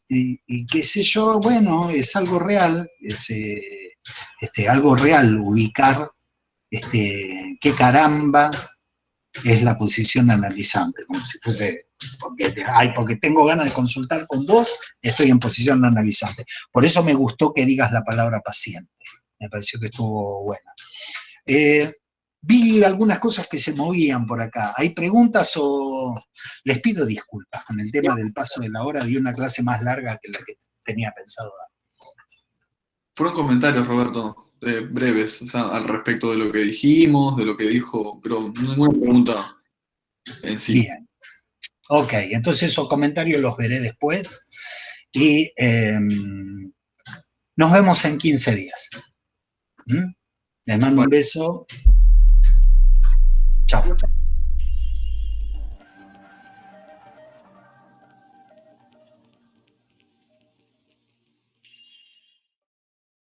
y qué sé yo, bueno, es algo real, es algo real ubicar qué caramba es la posición analizante, como si fuese, porque tengo ganas de consultar con vos, estoy en posición analizante. Por eso me gustó que digas la palabra paciente, me pareció que estuvo buena. Vi algunas cosas que se movían por acá. ¿Hay preguntas o les pido disculpas con el tema del paso de la hora? Di una clase más larga que la que tenía pensado dar. Fueron comentarios, Roberto, breves, o sea, al respecto de lo que dijimos, de lo que dijo, pero ninguna pregunta en sí. Bien. Ok, entonces esos comentarios los veré después y nos vemos en 15 días. Les mando un beso. Chao.